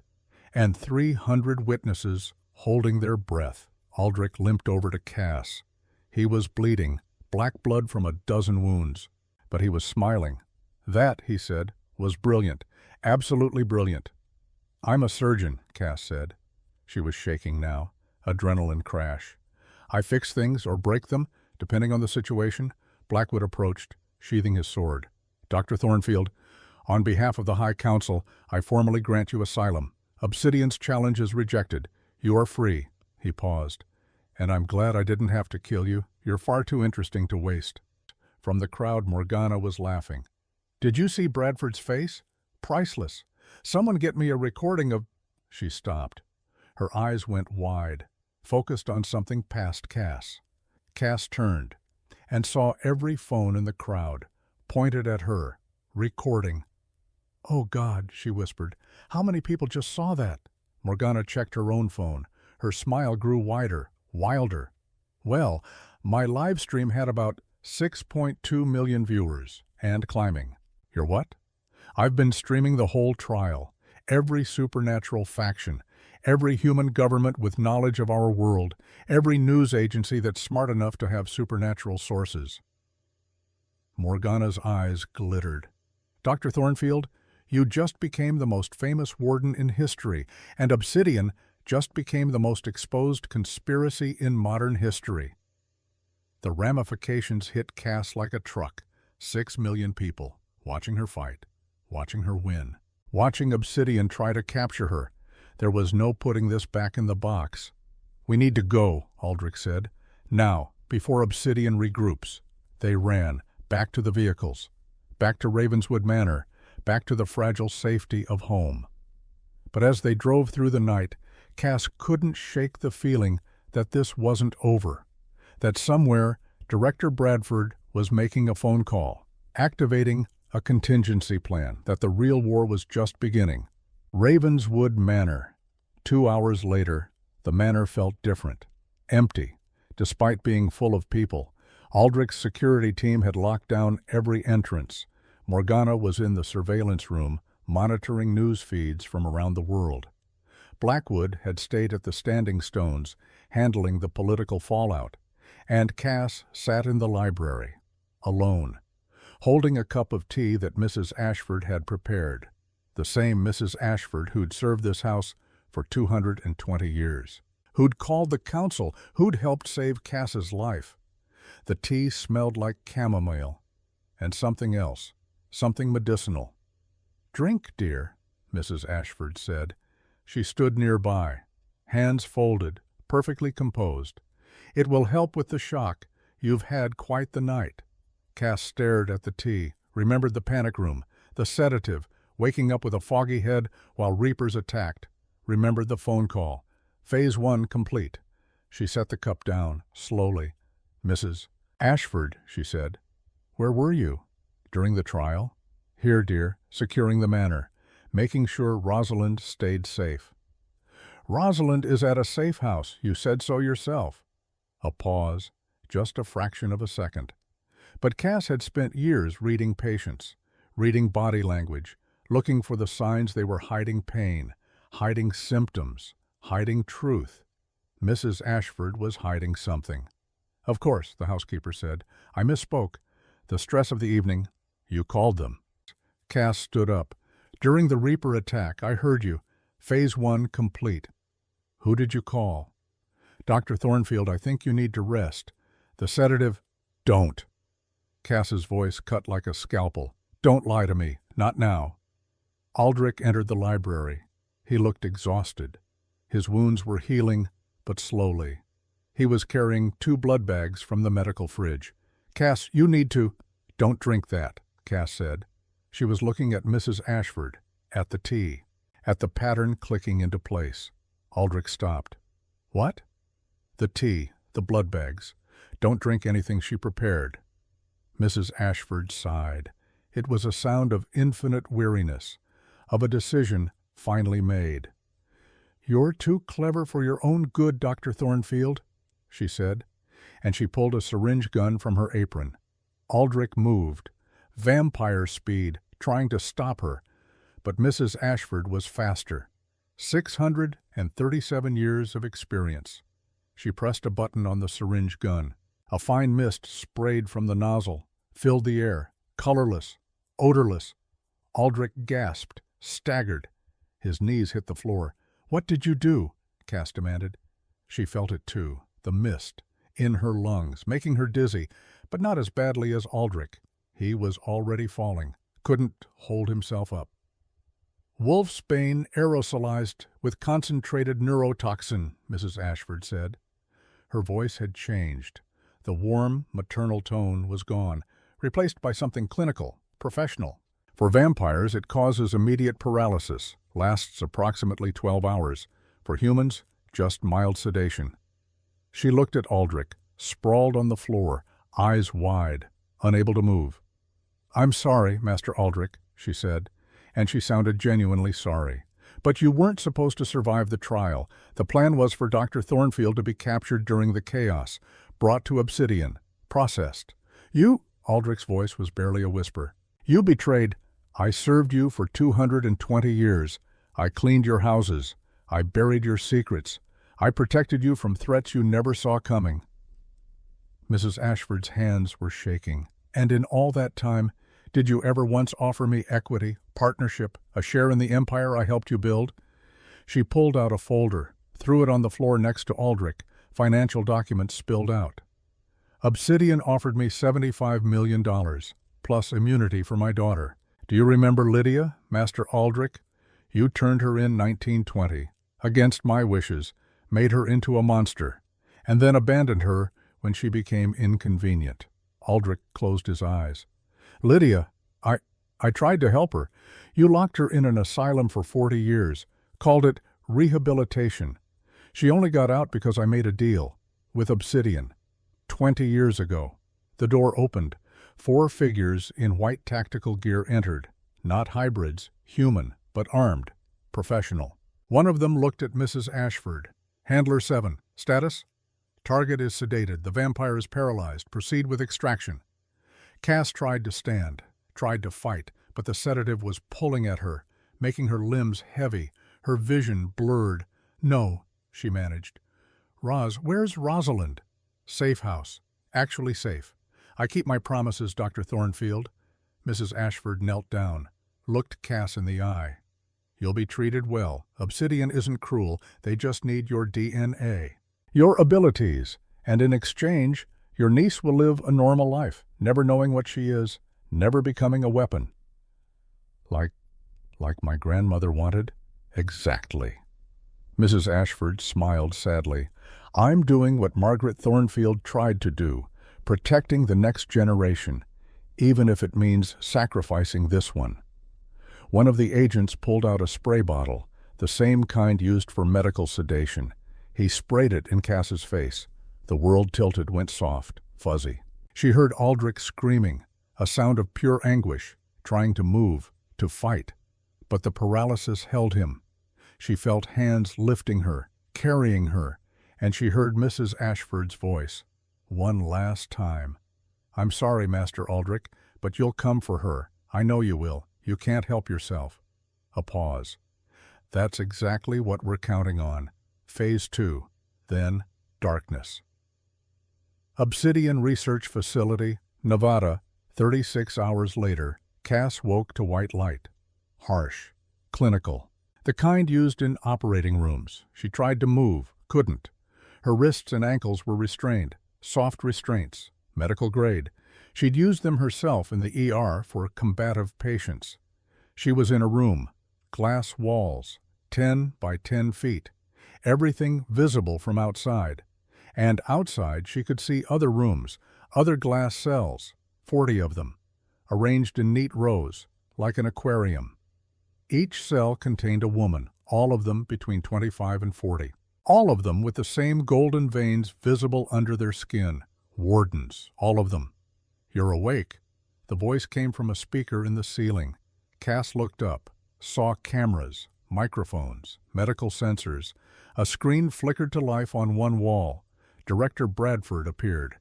and 300 witnesses holding their breath. Aldrich limped over to Cass. He was bleeding, black blood from a dozen wounds, but he was smiling. That, he said, was brilliant, absolutely brilliant. I'm a surgeon, Cass said. She was shaking now, adrenaline crash. I fix things or break them, depending on the situation. Blackwood approached, sheathing his sword. Dr. Thornfield, on behalf of the High Council, I formally grant you asylum. Obsidian's challenge is rejected. You are free. He paused. And I'm glad I didn't have to kill you. You're far too interesting to waste. From the crowd, Morgana was laughing. Did you see Bradford's face? Priceless. Someone get me a recording of... She stopped. Her eyes went wide, focused on something past Cass. Cass turned and saw every phone in the crowd, pointed at her, recording. "Oh God," she whispered, "how many people just saw that?" Morgana checked her own phone. Her smile grew wider, wilder. "Well, my live stream had about 6.2 million viewers, and climbing." "Your what?" "I've been streaming the whole trial, every supernatural faction, every human government with knowledge of our world, every news agency that's smart enough to have supernatural sources." Morgana's eyes glittered. "Dr. Thornfield, you just became the most famous warden in history, and Obsidian just became the most exposed conspiracy in modern history." The ramifications hit Cass like a truck. 6 million people, watching her fight, watching her win, watching Obsidian try to capture her. There was no putting this back in the box. "We need to go," Aldrich said. "Now, before Obsidian regroups." They ran, back to the vehicles, back to Ravenswood Manor, back to the fragile safety of home. But as they drove through the night, Cass couldn't shake the feeling that this wasn't over, that somewhere Director Bradford was making a phone call, activating a contingency plan, that the real war was just beginning. Ravenswood Manor. 2 hours later, the manor felt different, empty, despite being full of people. Aldrich's security team had locked down every entrance. Morgana was in the surveillance room, monitoring news feeds from around the world. Blackwood had stayed at the Standing Stones, handling the political fallout, and Cass sat in the library, alone, holding a cup of tea that Mrs. Ashford had prepared, the same Mrs. Ashford who'd served this house for 220 years, who'd called the council, who'd helped save Cass's life. The tea smelled like chamomile, and something else, something medicinal. "Drink, dear," Mrs. Ashford said. She stood nearby, hands folded, perfectly composed. "It will help with the shock. You've had quite the night." Cass stared at the tea, remembered the panic room, the sedative, waking up with a foggy head while Reapers attacked, remembered the phone call. Phase 1 complete. She set the cup down, slowly. "Mrs. Ashford," she said, "where were you? During the trial?" "Here, dear, securing the manor, making sure Rosalind stayed safe." "Rosalind is at a safe house. You said so yourself." A pause, just a fraction of a second. But Cass had spent years reading patients, reading body language, looking for the signs they were hiding pain, hiding symptoms, hiding truth. Mrs. Ashford was hiding something. "Of course," the housekeeper said. "I misspoke. The stress of the evening." "You called them." Cass stood up. "During the Reaper attack, I heard you. Phase 1 complete." "Who did you call?" "Dr. Thornfield, I think you need to rest. The sedative—" "Don't." Cass's voice cut like a scalpel. "Don't lie to me. Not now." Aldrich entered the library. He looked exhausted. His wounds were healing, but slowly. He was carrying 2 blood bags from the medical fridge. "Cass, you need to—" "Don't drink that," Cass said. She was looking at Mrs. Ashford, at the tea, at the pattern clicking into place. Aldrich stopped. "What?" "The tea, the blood bags. Don't drink anything she prepared." Mrs. Ashford sighed. It was a sound of infinite weariness, of a decision finally made. "You're too clever for your own good, Dr. Thornfield," she said, and she pulled a syringe gun from her apron. Aldrich moved, vampire speed, trying to stop her, but Mrs. Ashford was faster. 637 years of experience. She pressed a button on the syringe gun. A fine mist sprayed from the nozzle, filled the air, colorless, odorless. Aldrich gasped, staggered. His knees hit the floor. "What did you do?" Cass demanded. She felt it too, the mist, in her lungs, making her dizzy, but not as badly as Aldrich. He was already falling, couldn't hold himself up. "Wolfsbane aerosolized with concentrated neurotoxin," Mrs. Ashford said. Her voice had changed. The warm, maternal tone was gone, replaced by something clinical, professional. "For vampires, it causes immediate paralysis, lasts approximately 12 hours. For humans, just mild sedation. She looked at Aldrich, sprawled on the floor, eyes wide, unable to move. "I'm sorry, Master Aldrich," she said, and she sounded genuinely sorry. "But you weren't supposed to survive the trial. The plan was for Dr. Thornfield to be captured during the chaos, brought to Obsidian, processed. You," Aldrich's voice was barely a whisper, "you betrayed. I served you for 220 years. I cleaned your houses. I buried your secrets. I protected you from threats you never saw coming." Mrs. Ashford's hands were shaking. "And in all that time, did you ever once offer me equity, partnership, a share in the empire I helped you build?" She pulled out a folder, threw it on the floor next to Aldrich, financial documents spilled out. "Obsidian offered me $75 million, plus immunity for my daughter. Do you remember Lydia, Master Aldrich? You turned her in 1920, against my wishes, made her into a monster, and then abandoned her when she became inconvenient." Aldrich closed his eyes. "Lydia, I tried to help her. You locked her in an asylum for 40 years, called it rehabilitation. She only got out because I made a deal with Obsidian. 20 years ago. The door opened. 4 figures in white tactical gear entered. Not hybrids, human, but armed, professional. One of them looked at Mrs. Ashford. "Handler 7. Status? Target is sedated. The vampire is paralyzed. Proceed with extraction." Cass tried to stand, tried to fight, but the sedative was pulling at her, making her limbs heavy, her vision blurred. "No," she managed. Where's Rosalind?" "Safe house. Actually safe. I keep my promises, Dr. Thornfield." Mrs. Ashford knelt down, looked Cass in the eye. "You'll be treated well. Obsidian isn't cruel. They just need your DNA. Your abilities, and in exchange, your niece will live a normal life, never knowing what she is, never becoming a weapon." Like my grandmother wanted? Exactly. Mrs. Ashford smiled sadly. "I'm doing what Margaret Thornfield tried to do, protecting the next generation, even if it means sacrificing this one." One of the agents pulled out a spray bottle, the same kind used for medical sedation. He sprayed it in Cass's face. The world tilted, went soft, fuzzy. She heard Aldrich screaming, a sound of pure anguish, trying to move, to fight. But the paralysis held him. She felt hands lifting her, carrying her, and she heard Mrs. Ashford's voice. One last time. "I'm sorry, Master Aldrich, but you'll come for her. I know you will. You can't help yourself." A pause. "That's exactly what we're counting on. Phase 2. Then, darkness." Obsidian Research Facility, Nevada, 36 hours later. Cass woke to white light. Harsh. Clinical. The kind used in operating rooms. She tried to move, couldn't. Her wrists and ankles were restrained. Soft restraints. Medical grade. She'd used them herself in the ER for combative patients. She was in a room. Glass walls. 10 by 10 feet. Everything visible from outside. And outside she could see other rooms, other glass cells, 40 of them, arranged in neat rows, like an aquarium. Each cell contained a woman, all of them between 25 and 40. All of them with the same golden veins visible under their skin. Wardens, all of them. "You're awake." The voice came from a speaker in the ceiling. Cass looked up, saw cameras, microphones, medical sensors. A screen flickered to life on one wall. Director Bradford appeared.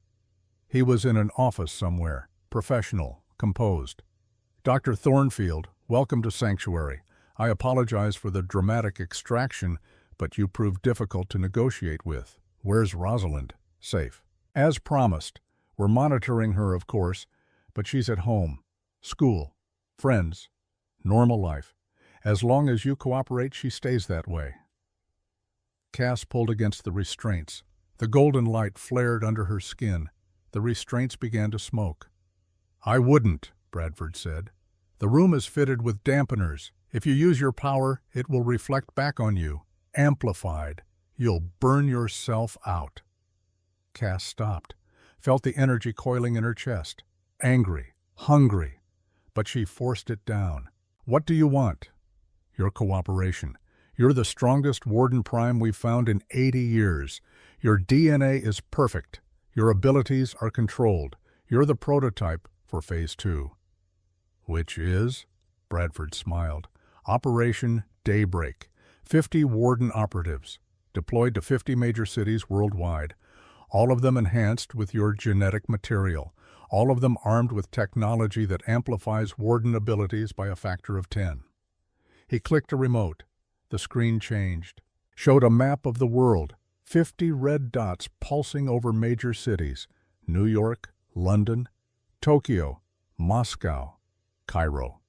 He was in an office somewhere, professional, composed. "Dr. Thornfield, welcome to Sanctuary. I apologize for the dramatic extraction, but you proved difficult to negotiate with. Where's Rosalind?" "Safe." "As promised. We're monitoring her, of course, but she's at home. School. Friends. Normal life. As long as you cooperate, she stays that way." Cass pulled against the restraints. The golden light flared under her skin. The restraints began to smoke. "I wouldn't," Bradford said. "The room is fitted with dampeners. If you use your power, it will reflect back on you. Amplified. You'll burn yourself out." Cass stopped, felt the energy coiling in her chest. Angry, hungry. But she forced it down. "What do you want?" "Your cooperation. You're the strongest Warden Prime we've found in 80 years. Your DNA is perfect. Your abilities are controlled. You're the prototype for Phase 2. Which is? Bradford smiled. Operation Daybreak. 50 Warden operatives, deployed to 50 major cities worldwide. All of them enhanced with your genetic material. All of them armed with technology that amplifies Warden abilities by a factor of 10. He clicked a remote. The screen changed. Showed a map of the world. 50 red dots pulsing over major cities. New York, London, Tokyo, Moscow, Cairo.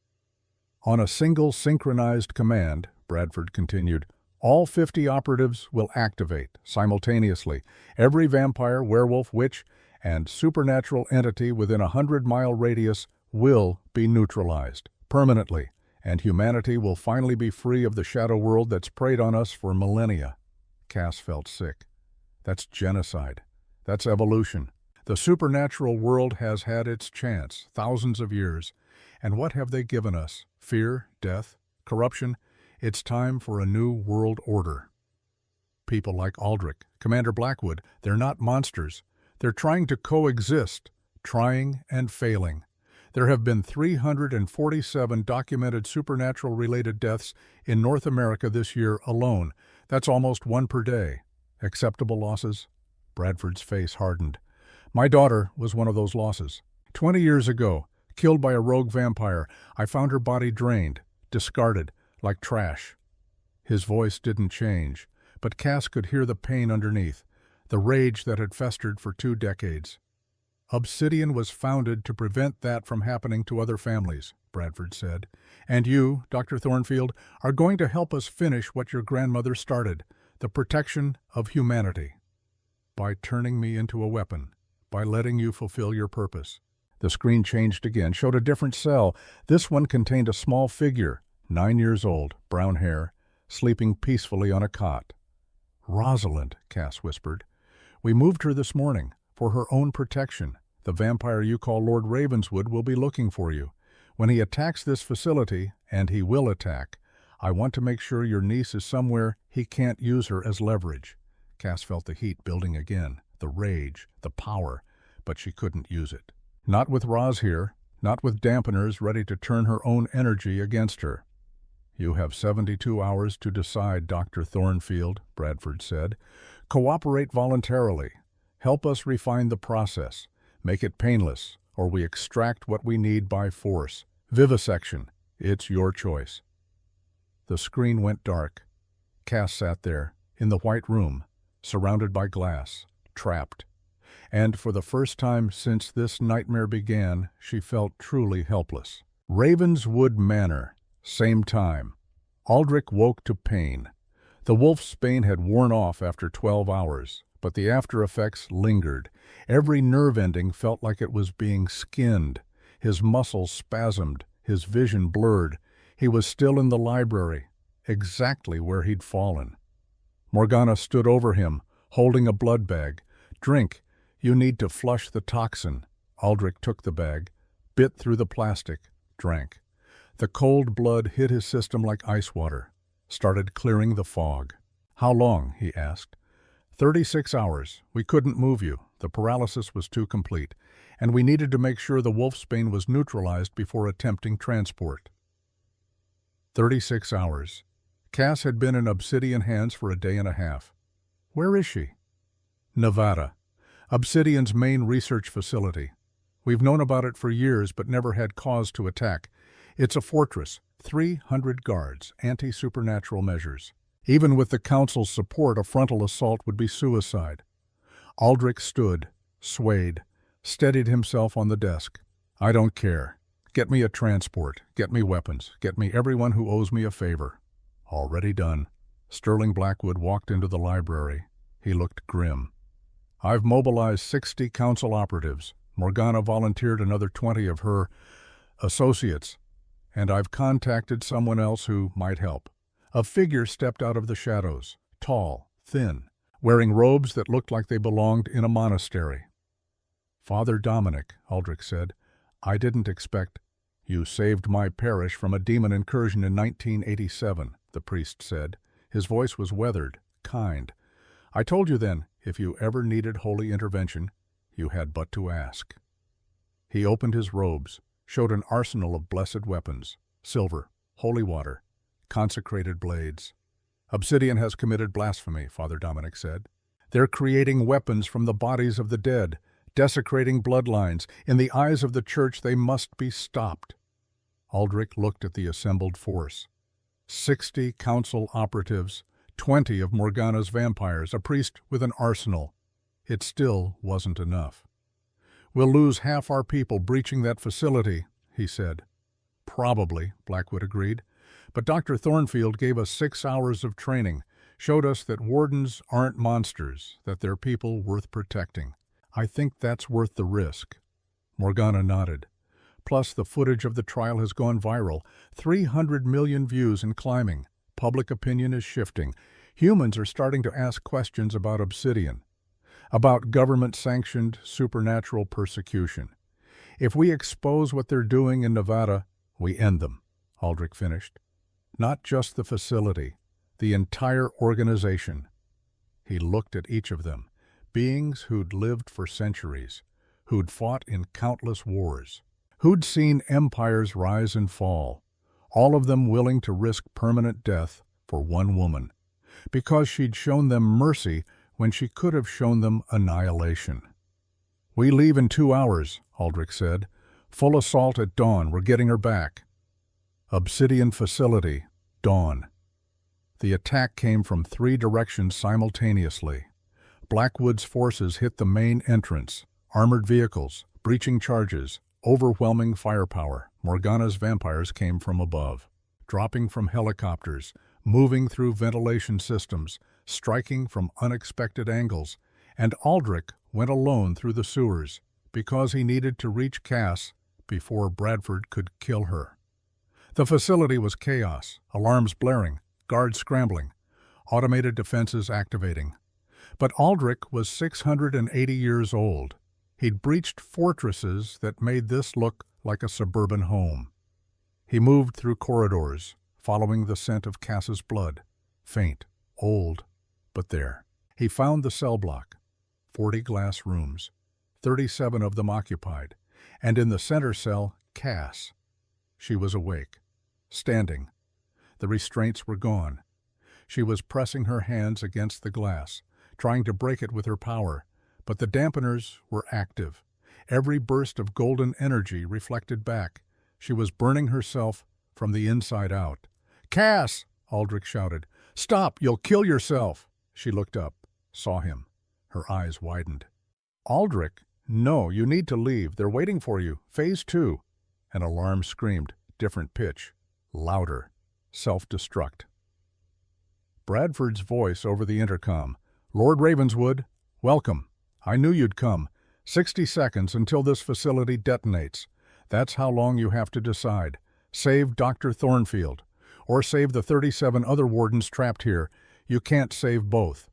On a single synchronized command, Bradford continued, all 50 operatives will activate simultaneously. Every vampire, werewolf, witch, and supernatural entity within a 100-mile radius will be neutralized permanently, and humanity will finally be free of the shadow world that's preyed on us for millennia. Cass felt sick. That's genocide. That's evolution. The supernatural world has had its chance, thousands of years. And what have they given us? Fear, death, corruption? It's time for a new world order. People like Aldrich, Commander Blackwood, they're not monsters. They're trying to coexist, trying and failing. There have been 347 documented supernatural-related deaths in North America this year alone. That's almost one per day. Acceptable losses? Bradford's face hardened. My daughter was one of those losses. 20 years ago, killed by a rogue vampire, I found her body drained, discarded, like trash. His voice didn't change, but Cass could hear the pain underneath, the rage that had festered for 2 decades. Obsidian was founded to prevent that from happening to other families, Bradford said. And you, Dr. Thornfield, are going to help us finish what your grandmother started, the protection of humanity. By turning me into a weapon, by letting you fulfill your purpose. The screen changed again, showed a different cell. This one contained a small figure, 9 years old, brown hair, sleeping peacefully on a cot. Rosalind, Cass whispered. We moved her this morning, for her own protection. The vampire you call Lord Ravenswood will be looking for you. When he attacks this facility, and he will attack, I want to make sure your niece is somewhere he can't use her as leverage. Cass felt the heat building again, the rage, the power, but she couldn't use it. Not with Roz here, not with dampeners ready to turn her own energy against her. You have 72 hours to decide, Dr. Thornfield, Bradford said. Cooperate voluntarily. Help us refine the process. Make it painless, or we extract what we need by force. Vivisection. It's your choice. The screen went dark. Cass sat there, in the white room, surrounded by glass, trapped. And for the first time since this nightmare began, she felt truly helpless. Ravenswood Manor, same time. Aldrich woke to pain. The wolf's bane had worn off after 12 hours, but the after effects lingered. Every nerve ending felt like it was being skinned. His muscles spasmed, his vision blurred. He was still in the library, exactly where he'd fallen. Morgana stood over him, holding a blood bag. Drink. You need to flush the toxin. Aldrich took the bag, bit through the plastic, drank. The cold blood hit his system like ice water, started clearing the fog. How long? He asked. 36 hours. We couldn't move you. The paralysis was too complete, and we needed to make sure the wolfsbane was neutralized before attempting transport. 36 hours. Cass had been in Obsidian hands for a day and a half. Where is she? Nevada. Obsidian's main research facility. We've known about it for years but never had cause to attack. It's a fortress, 300 guards, anti-supernatural measures. Even with the Council's support, a frontal assault would be suicide. Aldrich stood, swayed, steadied himself on the desk. I don't care. Get me a transport, get me weapons, get me everyone who owes me a favor. Already done. Sterling Blackwood walked into the library. He looked grim. I've mobilized 60 Council operatives. Morgana volunteered another 20 of her associates, and I've contacted someone else who might help. A figure stepped out of the shadows, tall, thin, wearing robes that looked like they belonged in a monastery. Father Dominic, Aldrich said, I didn't expect. You saved my parish from a demon incursion in 1987, the priest said, His voice was weathered, kind. "I told you then, if you ever needed holy intervention, you had but to ask." He opened his robes, showed an arsenal of blessed weapons, silver, holy water, consecrated blades. "Obsidian has committed blasphemy," Father Dominic said. "They're creating weapons from the bodies of the dead, desecrating bloodlines. In the eyes of the Church, they must be stopped." Aldrich looked at the assembled force. 60 council operatives, 20 of Morgana's vampires, a priest with an arsenal. It still wasn't enough. "We'll lose half our people breaching that facility," he said. "Probably," Blackwood agreed. "But Dr. Thornfield gave us 6 hours of training, showed us that wardens aren't monsters, that they're people worth protecting. I think that's worth the risk." Morgana nodded. "Plus, the footage of the trial has gone viral. 300 million views and climbing. Public opinion is shifting. Humans are starting to ask questions about Obsidian, about government-sanctioned supernatural persecution. If we expose what they're doing in Nevada, we end them," Aldrich finished. "Not just the facility, the entire organization." He looked at each of them, beings who'd lived for centuries, who'd fought in countless wars, who'd seen empires rise and fall, all of them willing to risk permanent death for one woman, because she'd shown them mercy when she could have shown them annihilation. "We leave in 2 hours," Aldrich said. "Full assault at dawn. We're getting her back." Obsidian facility, dawn. The attack came from 3 directions simultaneously. Blackwood's forces hit the main entrance, armored vehicles, breaching charges, overwhelming firepower. Morgana's vampires came from above, dropping from helicopters, moving through ventilation systems, striking from unexpected angles, and Aldrich went alone through the sewers because he needed to reach Cass before Bradford could kill her. The facility was chaos, alarms blaring, guards scrambling, automated defenses activating. But Aldrich was 680 years old. He'd breached fortresses that made this look like a suburban home. He moved through corridors, following the scent of Cass's blood. Faint, old, but there. He found the cell block. 40 glass rooms, 37 of them occupied, and in the center cell, Cass. She was awake, standing. The restraints were gone. She was pressing her hands against the glass, trying to break it with her power, but the dampeners were active. Every burst of golden energy reflected back. She was burning herself from the inside out. "Cass!" Aldrich shouted. "Stop! You'll kill yourself!" She looked up, saw him. Her eyes widened. "Aldrich, no, you need to leave. They're waiting for you. Phase 2. An alarm screamed, different pitch, louder. Self-destruct. Bradford's voice over the intercom. "Lord Ravenswood, welcome. I knew you'd come. 60 seconds until this facility detonates. That's how long you have to decide. Save Dr. Thornfield, or save the 37 other wardens trapped here. You can't save both."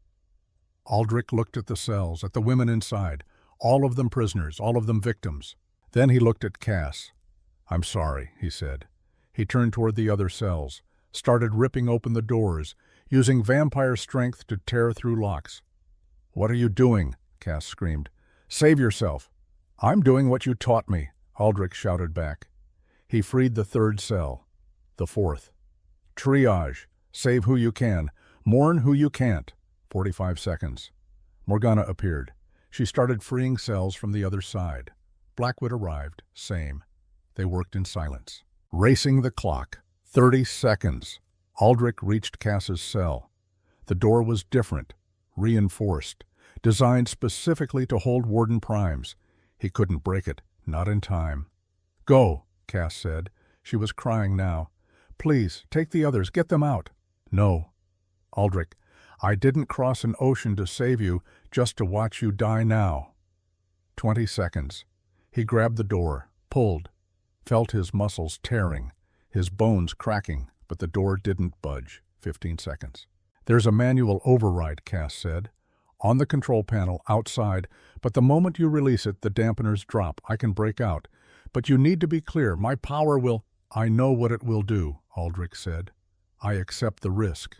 Aldrich looked at the cells, at the women inside, all of them prisoners, all of them victims. Then he looked at Cass. "I'm sorry," he said. He turned toward the other cells, started ripping open the doors, using vampire strength to tear through locks. "What are you doing?" Cass screamed. "Save yourself." "I'm doing what you taught me," Aldrich shouted back. He freed the 3rd cell, the 4th. "Triage. Save who you can. Mourn who you can't." 45 seconds. Morgana appeared. She started freeing cells from the other side. Blackwood arrived. Same. They worked in silence. Racing the clock. 30 seconds. Aldrich reached Cass's cell. The door was different, reinforced, designed specifically to hold Warden Primes. He couldn't break it, not in time. "Go," Cass said. She was crying now. "Please, take the others, get them out." "No." "Aldrich, I didn't cross an ocean to save you, just to watch you die now." 20 seconds. He grabbed the door, pulled, felt his muscles tearing, his bones cracking, but the door didn't budge. 15 seconds. "There's a manual override," Cass said. "On the control panel, outside, but the moment you release it, the dampeners drop. I can break out. But you need to be clear. My power will—" "I know what it will do," Aldrich said. "I accept the risk."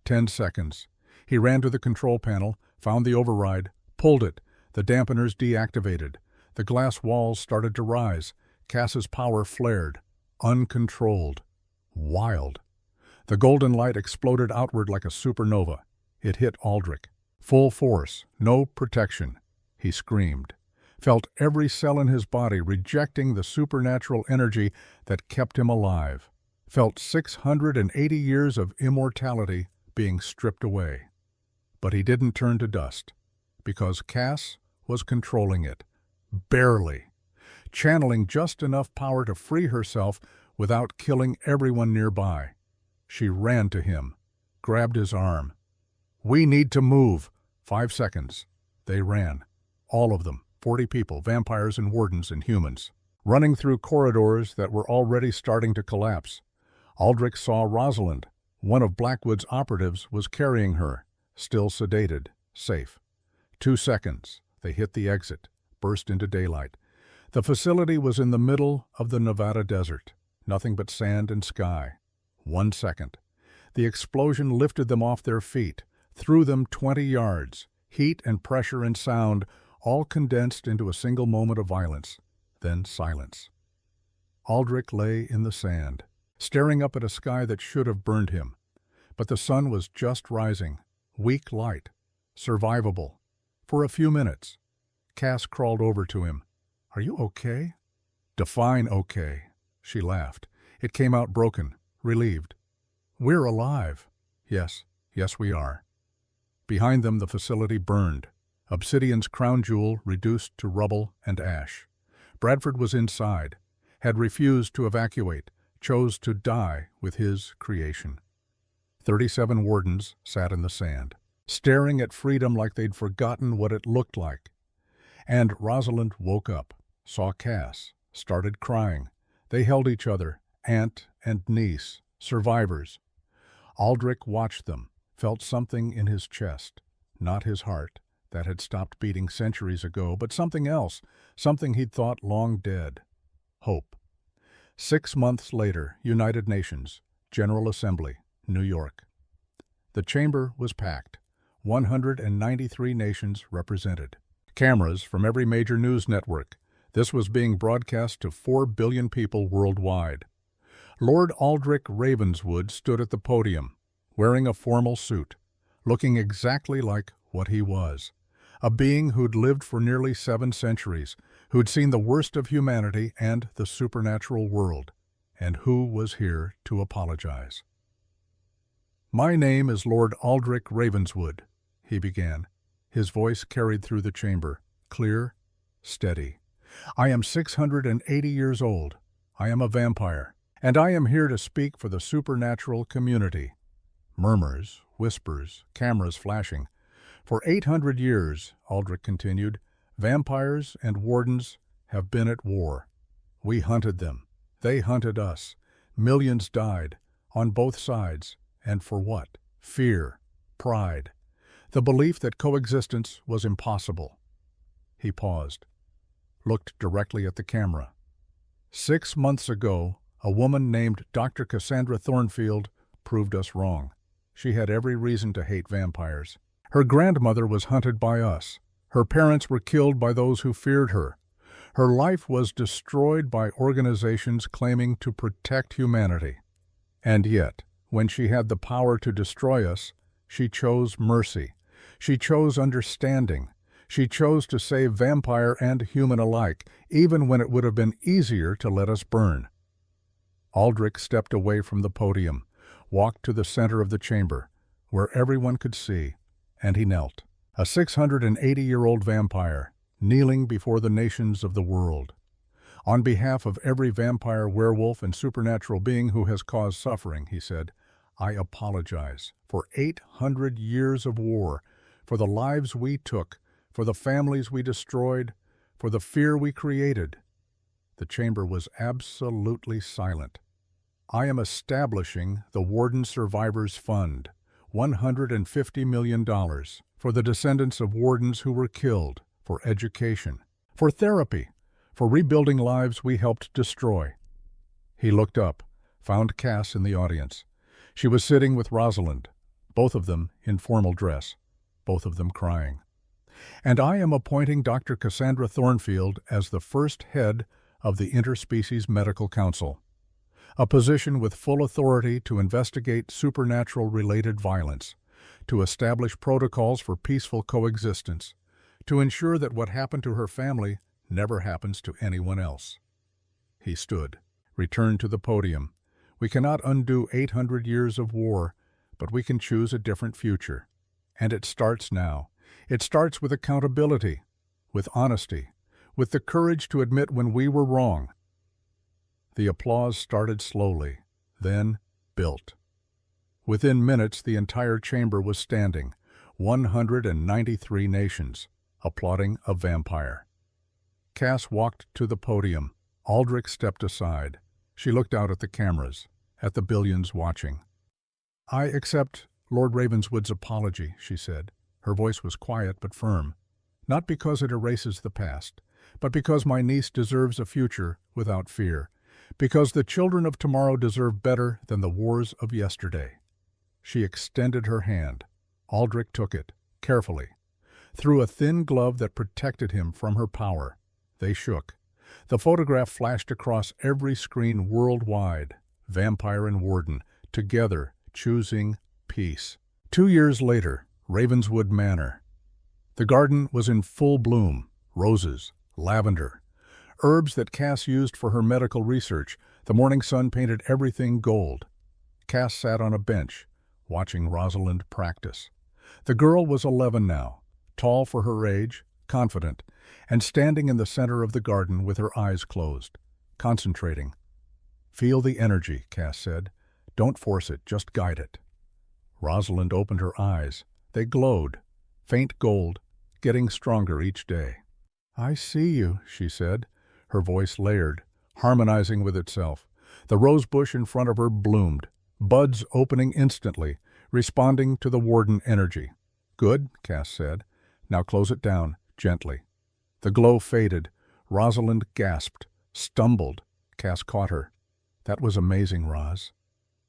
10 seconds. He ran to the control panel, found the override, pulled it. The dampeners deactivated. The glass walls started to rise. Cass's power flared. Uncontrolled. Wild. The golden light exploded outward like a supernova. It hit Aldrich. Full force. No protection. He screamed. Felt every cell in his body rejecting the supernatural energy that kept him alive. Felt 680 years of immortality being stripped away. But he didn't turn to dust, because Cass was controlling it. Barely. Channeling just enough power to free herself without killing everyone nearby. She ran to him, grabbed his arm. "We need to move." 5 seconds. They ran. All of them. 40 people, vampires and wardens and humans. Running through corridors that were already starting to collapse. Aldrich saw Rosalind. One of Blackwood's operatives was carrying her, still sedated, safe. 2 seconds. They hit the exit, burst into daylight. The facility was in the middle of the Nevada desert. Nothing but sand and sky. 1 second. The explosion lifted them off their feet, threw them 20 yards. Heat and pressure and sound all condensed into a single moment of violence. Then silence. Aldrich lay in the sand, staring up at a sky that should have burned him. But the sun was just rising. Weak light. Survivable. For a few minutes. Cass crawled over to him. "Are you okay?" "Define okay." She laughed. It came out broken, relieved. "We're alive." Yes, we are." Behind them the facility burned. Obsidian's crown jewel reduced to rubble and ash. Bradford was inside, had refused to evacuate, chose to die with his creation. 37 wardens sat in the sand, staring at freedom like they'd forgotten what it looked like. And Rosalind woke up, saw Cass, started crying. They held each other, aunt and niece, survivors. Aldrich watched them, felt something in his chest, not his heart, that had stopped beating centuries ago, but something else, something he'd thought long dead. Hope. 6 months later, United Nations, General Assembly, New York. The chamber was packed. 193 nations represented. Cameras from every major news network. This was being broadcast to 4 billion people worldwide. Lord Aldrich Ravenswood stood at the podium, wearing a formal suit, looking exactly like what he was. A being who'd lived for nearly 7 centuries, who'd seen the worst of humanity and the supernatural world, and who was here to apologize. "My name is Lord Aldrich Ravenswood," he began. His voice carried through the chamber, clear, steady. "I am 680 years old. I am a vampire, and I am here to speak for the supernatural community." Murmurs, whispers, cameras flashing. "For 800 years, Aldrich continued, vampires and wardens have been at war. We hunted them. They hunted us. Millions died, on both sides. And for what? Fear, pride, the belief that coexistence was impossible." He paused, looked directly at the camera. 6 months ago, a woman named Dr. Cassandra Thornfield proved us wrong. She had every reason to hate vampires. Her grandmother was hunted by us. Her parents were killed by those who feared her. Her life was destroyed by organizations claiming to protect humanity. And yet, when she had the power to destroy us, she chose mercy. She chose understanding. She chose to save vampire and human alike, even when it would have been easier to let us burn. Aldrich stepped away from the podium, walked to the center of the chamber, where everyone could see, and he knelt, a 680-year-old vampire, kneeling before the nations of the world. "On behalf of every vampire, werewolf, and supernatural being who has caused suffering," he said, "I apologize for 800 years of war, for the lives we took, for the families we destroyed, for the fear we created." The chamber was absolutely silent. "I am establishing the Warden Survivors Fund, $150 million, for the descendants of wardens who were killed, for education, for therapy, for rebuilding lives we helped destroy." He looked up, found Cass in the audience. She was sitting with Rosalind, both of them in formal dress, both of them crying. And I am appointing Dr. Cassandra Thornfield as the first head of the Interspecies Medical Council, a position with full authority to investigate supernatural-related violence, to establish protocols for peaceful coexistence, to ensure that what happened to her family never happens to anyone else. He stood, returned to the podium. We cannot undo 800 years of war, but we can choose a different future. And it starts now. It starts with accountability, with honesty, with the courage to admit when we were wrong. The applause started slowly, then built. Within minutes, the entire chamber was standing, 193 nations, applauding a vampire. Cass walked to the podium. Aldrich stepped aside. She looked out at the cameras, at the billions watching. "I accept Lord Ravenswood's apology," she said. Her voice was quiet but firm. "Not because it erases the past, but because my niece deserves a future without fear, because the children of tomorrow deserve better than the wars of yesterday." She extended her hand. Aldrich took it, carefully. Through a thin glove that protected him from her power, they shook. The photograph flashed across every screen worldwide, vampire and warden, together, choosing peace. 2 years later, Ravenswood Manor. The garden was in full bloom, roses, lavender, herbs that Cass used for her medical research. The morning sun painted everything gold. Cass sat on a bench, watching Rosalind practice. The girl was 11 now, tall for her age, confident, and standing in the center of the garden with her eyes closed, concentrating. "Feel the energy," Cass said. "Don't force it, just guide it." Rosalind opened her eyes. They glowed, faint gold, getting stronger each day. "I see you," she said, her voice layered, harmonizing with itself. The rose bush in front of her bloomed, buds opening instantly, responding to the warden energy. "Good," Cass said. "Now close it down, gently." The glow faded. Rosalind gasped, stumbled. Cass caught her. "That was amazing, Roz."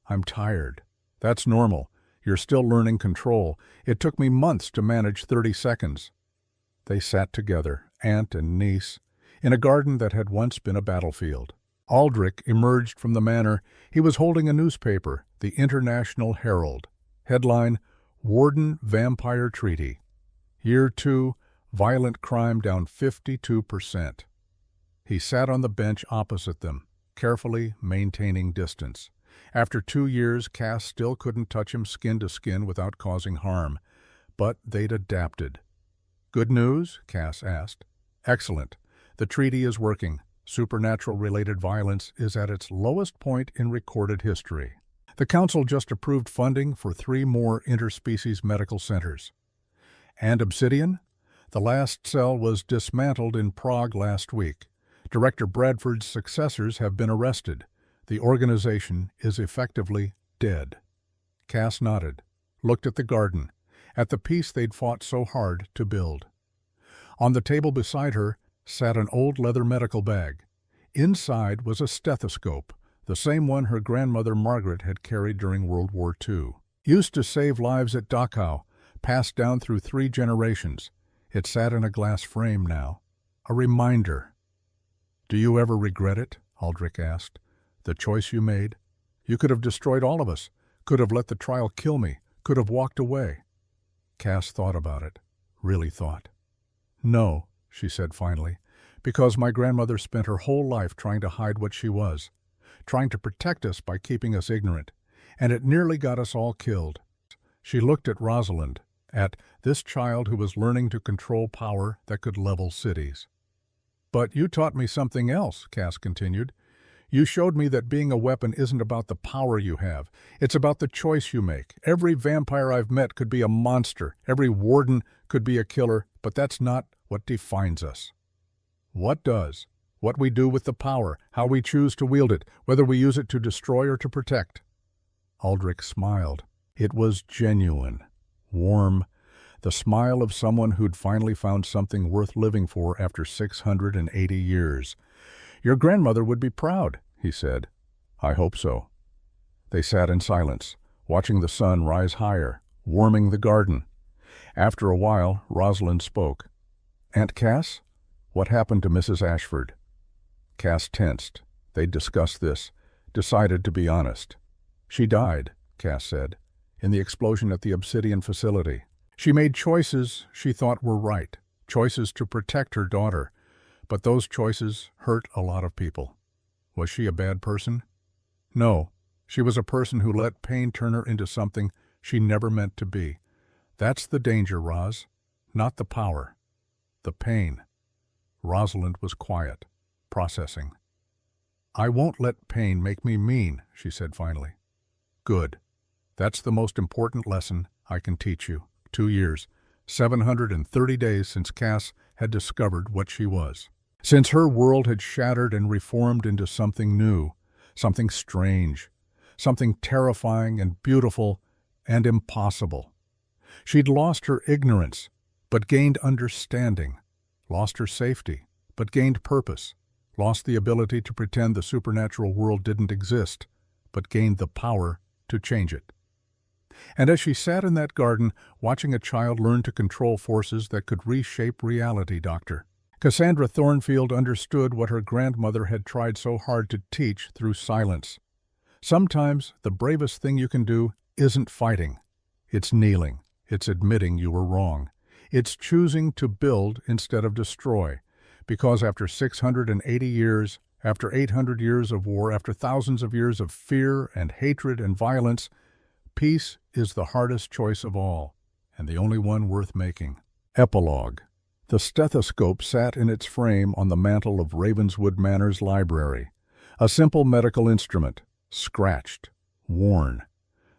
"I'm tired." "That's normal. You're still learning control. It took me months to manage 30 seconds. They sat together, aunt and niece, in a garden that had once been a battlefield. Aldrich emerged from the manor. He was holding a newspaper, the International Herald. Headline, "Warden Vampire Treaty. Year 2, violent crime down 52%. He sat on the bench opposite them, carefully maintaining distance. After 2 years, Cass still couldn't touch him skin to skin without causing harm. But they'd adapted. "Good news?" Cass asked. "Excellent. The treaty is working. Supernatural-related violence is at its lowest point in recorded history." The council just approved funding for 3 more interspecies medical centers. And Obsidian? The last cell was dismantled in Prague last week. Director Bradford's successors have been arrested. The organization is effectively dead. Cass nodded, looked at the garden, at the peace they'd fought so hard to build. On the table beside her sat an old leather medical bag. Inside was a stethoscope, the same one her grandmother Margaret had carried during World War II. Used to save lives at Dachau, passed down through 3 generations. It sat in a glass frame now. A reminder. "Do you ever regret it?" Aldrich asked. "The choice you made? You could have destroyed all of us, could have let the trial kill me, could have walked away." Cass thought about it, really thought. "No," she said finally, "because my grandmother spent her whole life trying to hide what she was, trying to protect us by keeping us ignorant, and it nearly got us all killed." She looked at Rosalind, at this child who was learning to control power that could level cities. "But you taught me something else," Cass continued. "You showed me that being a weapon isn't about the power you have. It's about the choice you make. Every vampire I've met could be a monster. Every warden could be a killer, but that's not what defines us. What does? What we do with the power, how we choose to wield it, whether we use it to destroy or to protect." Aldrich smiled. It was genuine, warm, the smile of someone who'd finally found something worth living for after 680 years. "Your grandmother would be proud," he said. "I hope so." They sat in silence, watching the sun rise higher, warming the garden. After a while, Rosalind spoke. "Aunt Cass, what happened to Mrs. Ashford?" Cass tensed. They'd discussed this, decided to be honest. "She died," Cass said, "in the explosion at the Obsidian facility. She made choices she thought were right, choices to protect her daughter, but those choices hurt a lot of people." "Was she a bad person?" "No. She was a person who let pain turn her into something she never meant to be. That's the danger, Roz. Not the power. The pain." Rosalind was quiet, processing. "I won't let pain make me mean," she said finally. "Good. That's the most important lesson I can teach you. 2 years, 730 days since Cass had discovered what she was. Since her world had shattered and reformed into something new, something strange, something terrifying and beautiful and impossible. She'd lost her ignorance, but gained understanding, lost her safety, but gained purpose, lost the ability to pretend the supernatural world didn't exist, but gained the power to change it. And as she sat in that garden, watching a child learn to control forces that could reshape reality, Dr. Cassandra Thornfield understood what her grandmother had tried so hard to teach through silence. Sometimes the bravest thing you can do isn't fighting. It's kneeling. It's admitting you were wrong. It's choosing to build instead of destroy. Because after 680 years, after 800 years of war, after thousands of years of fear and hatred and violence, peace is the hardest choice of all, and the only one worth making. Epilogue. The stethoscope sat in its frame on the mantel of Ravenswood Manor's library. A simple medical instrument, scratched, worn.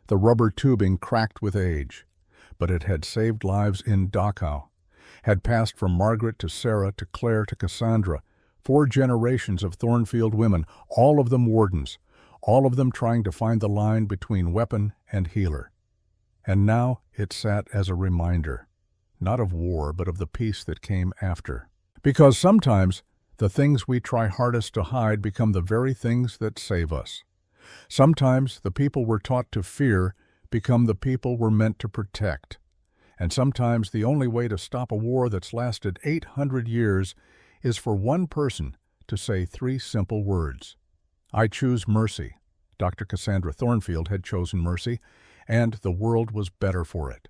The rubber tubing cracked with age. But it had saved lives in Dachau, had passed from Margaret to Sarah to Claire to Cassandra, 4 generations of Thornfield women, all of them wardens, all of them trying to find the line between weapon and healer. And now it sat as a reminder, not of war, but of the peace that came after. Because sometimes the things we try hardest to hide become the very things that save us. Sometimes the people we're taught to fear become the people we're meant to protect. And sometimes the only way to stop a war that's lasted 800 years is for one person to say 3 simple words. I choose mercy. Dr. Cassandra Thornfield had chosen mercy, and the world was better for it.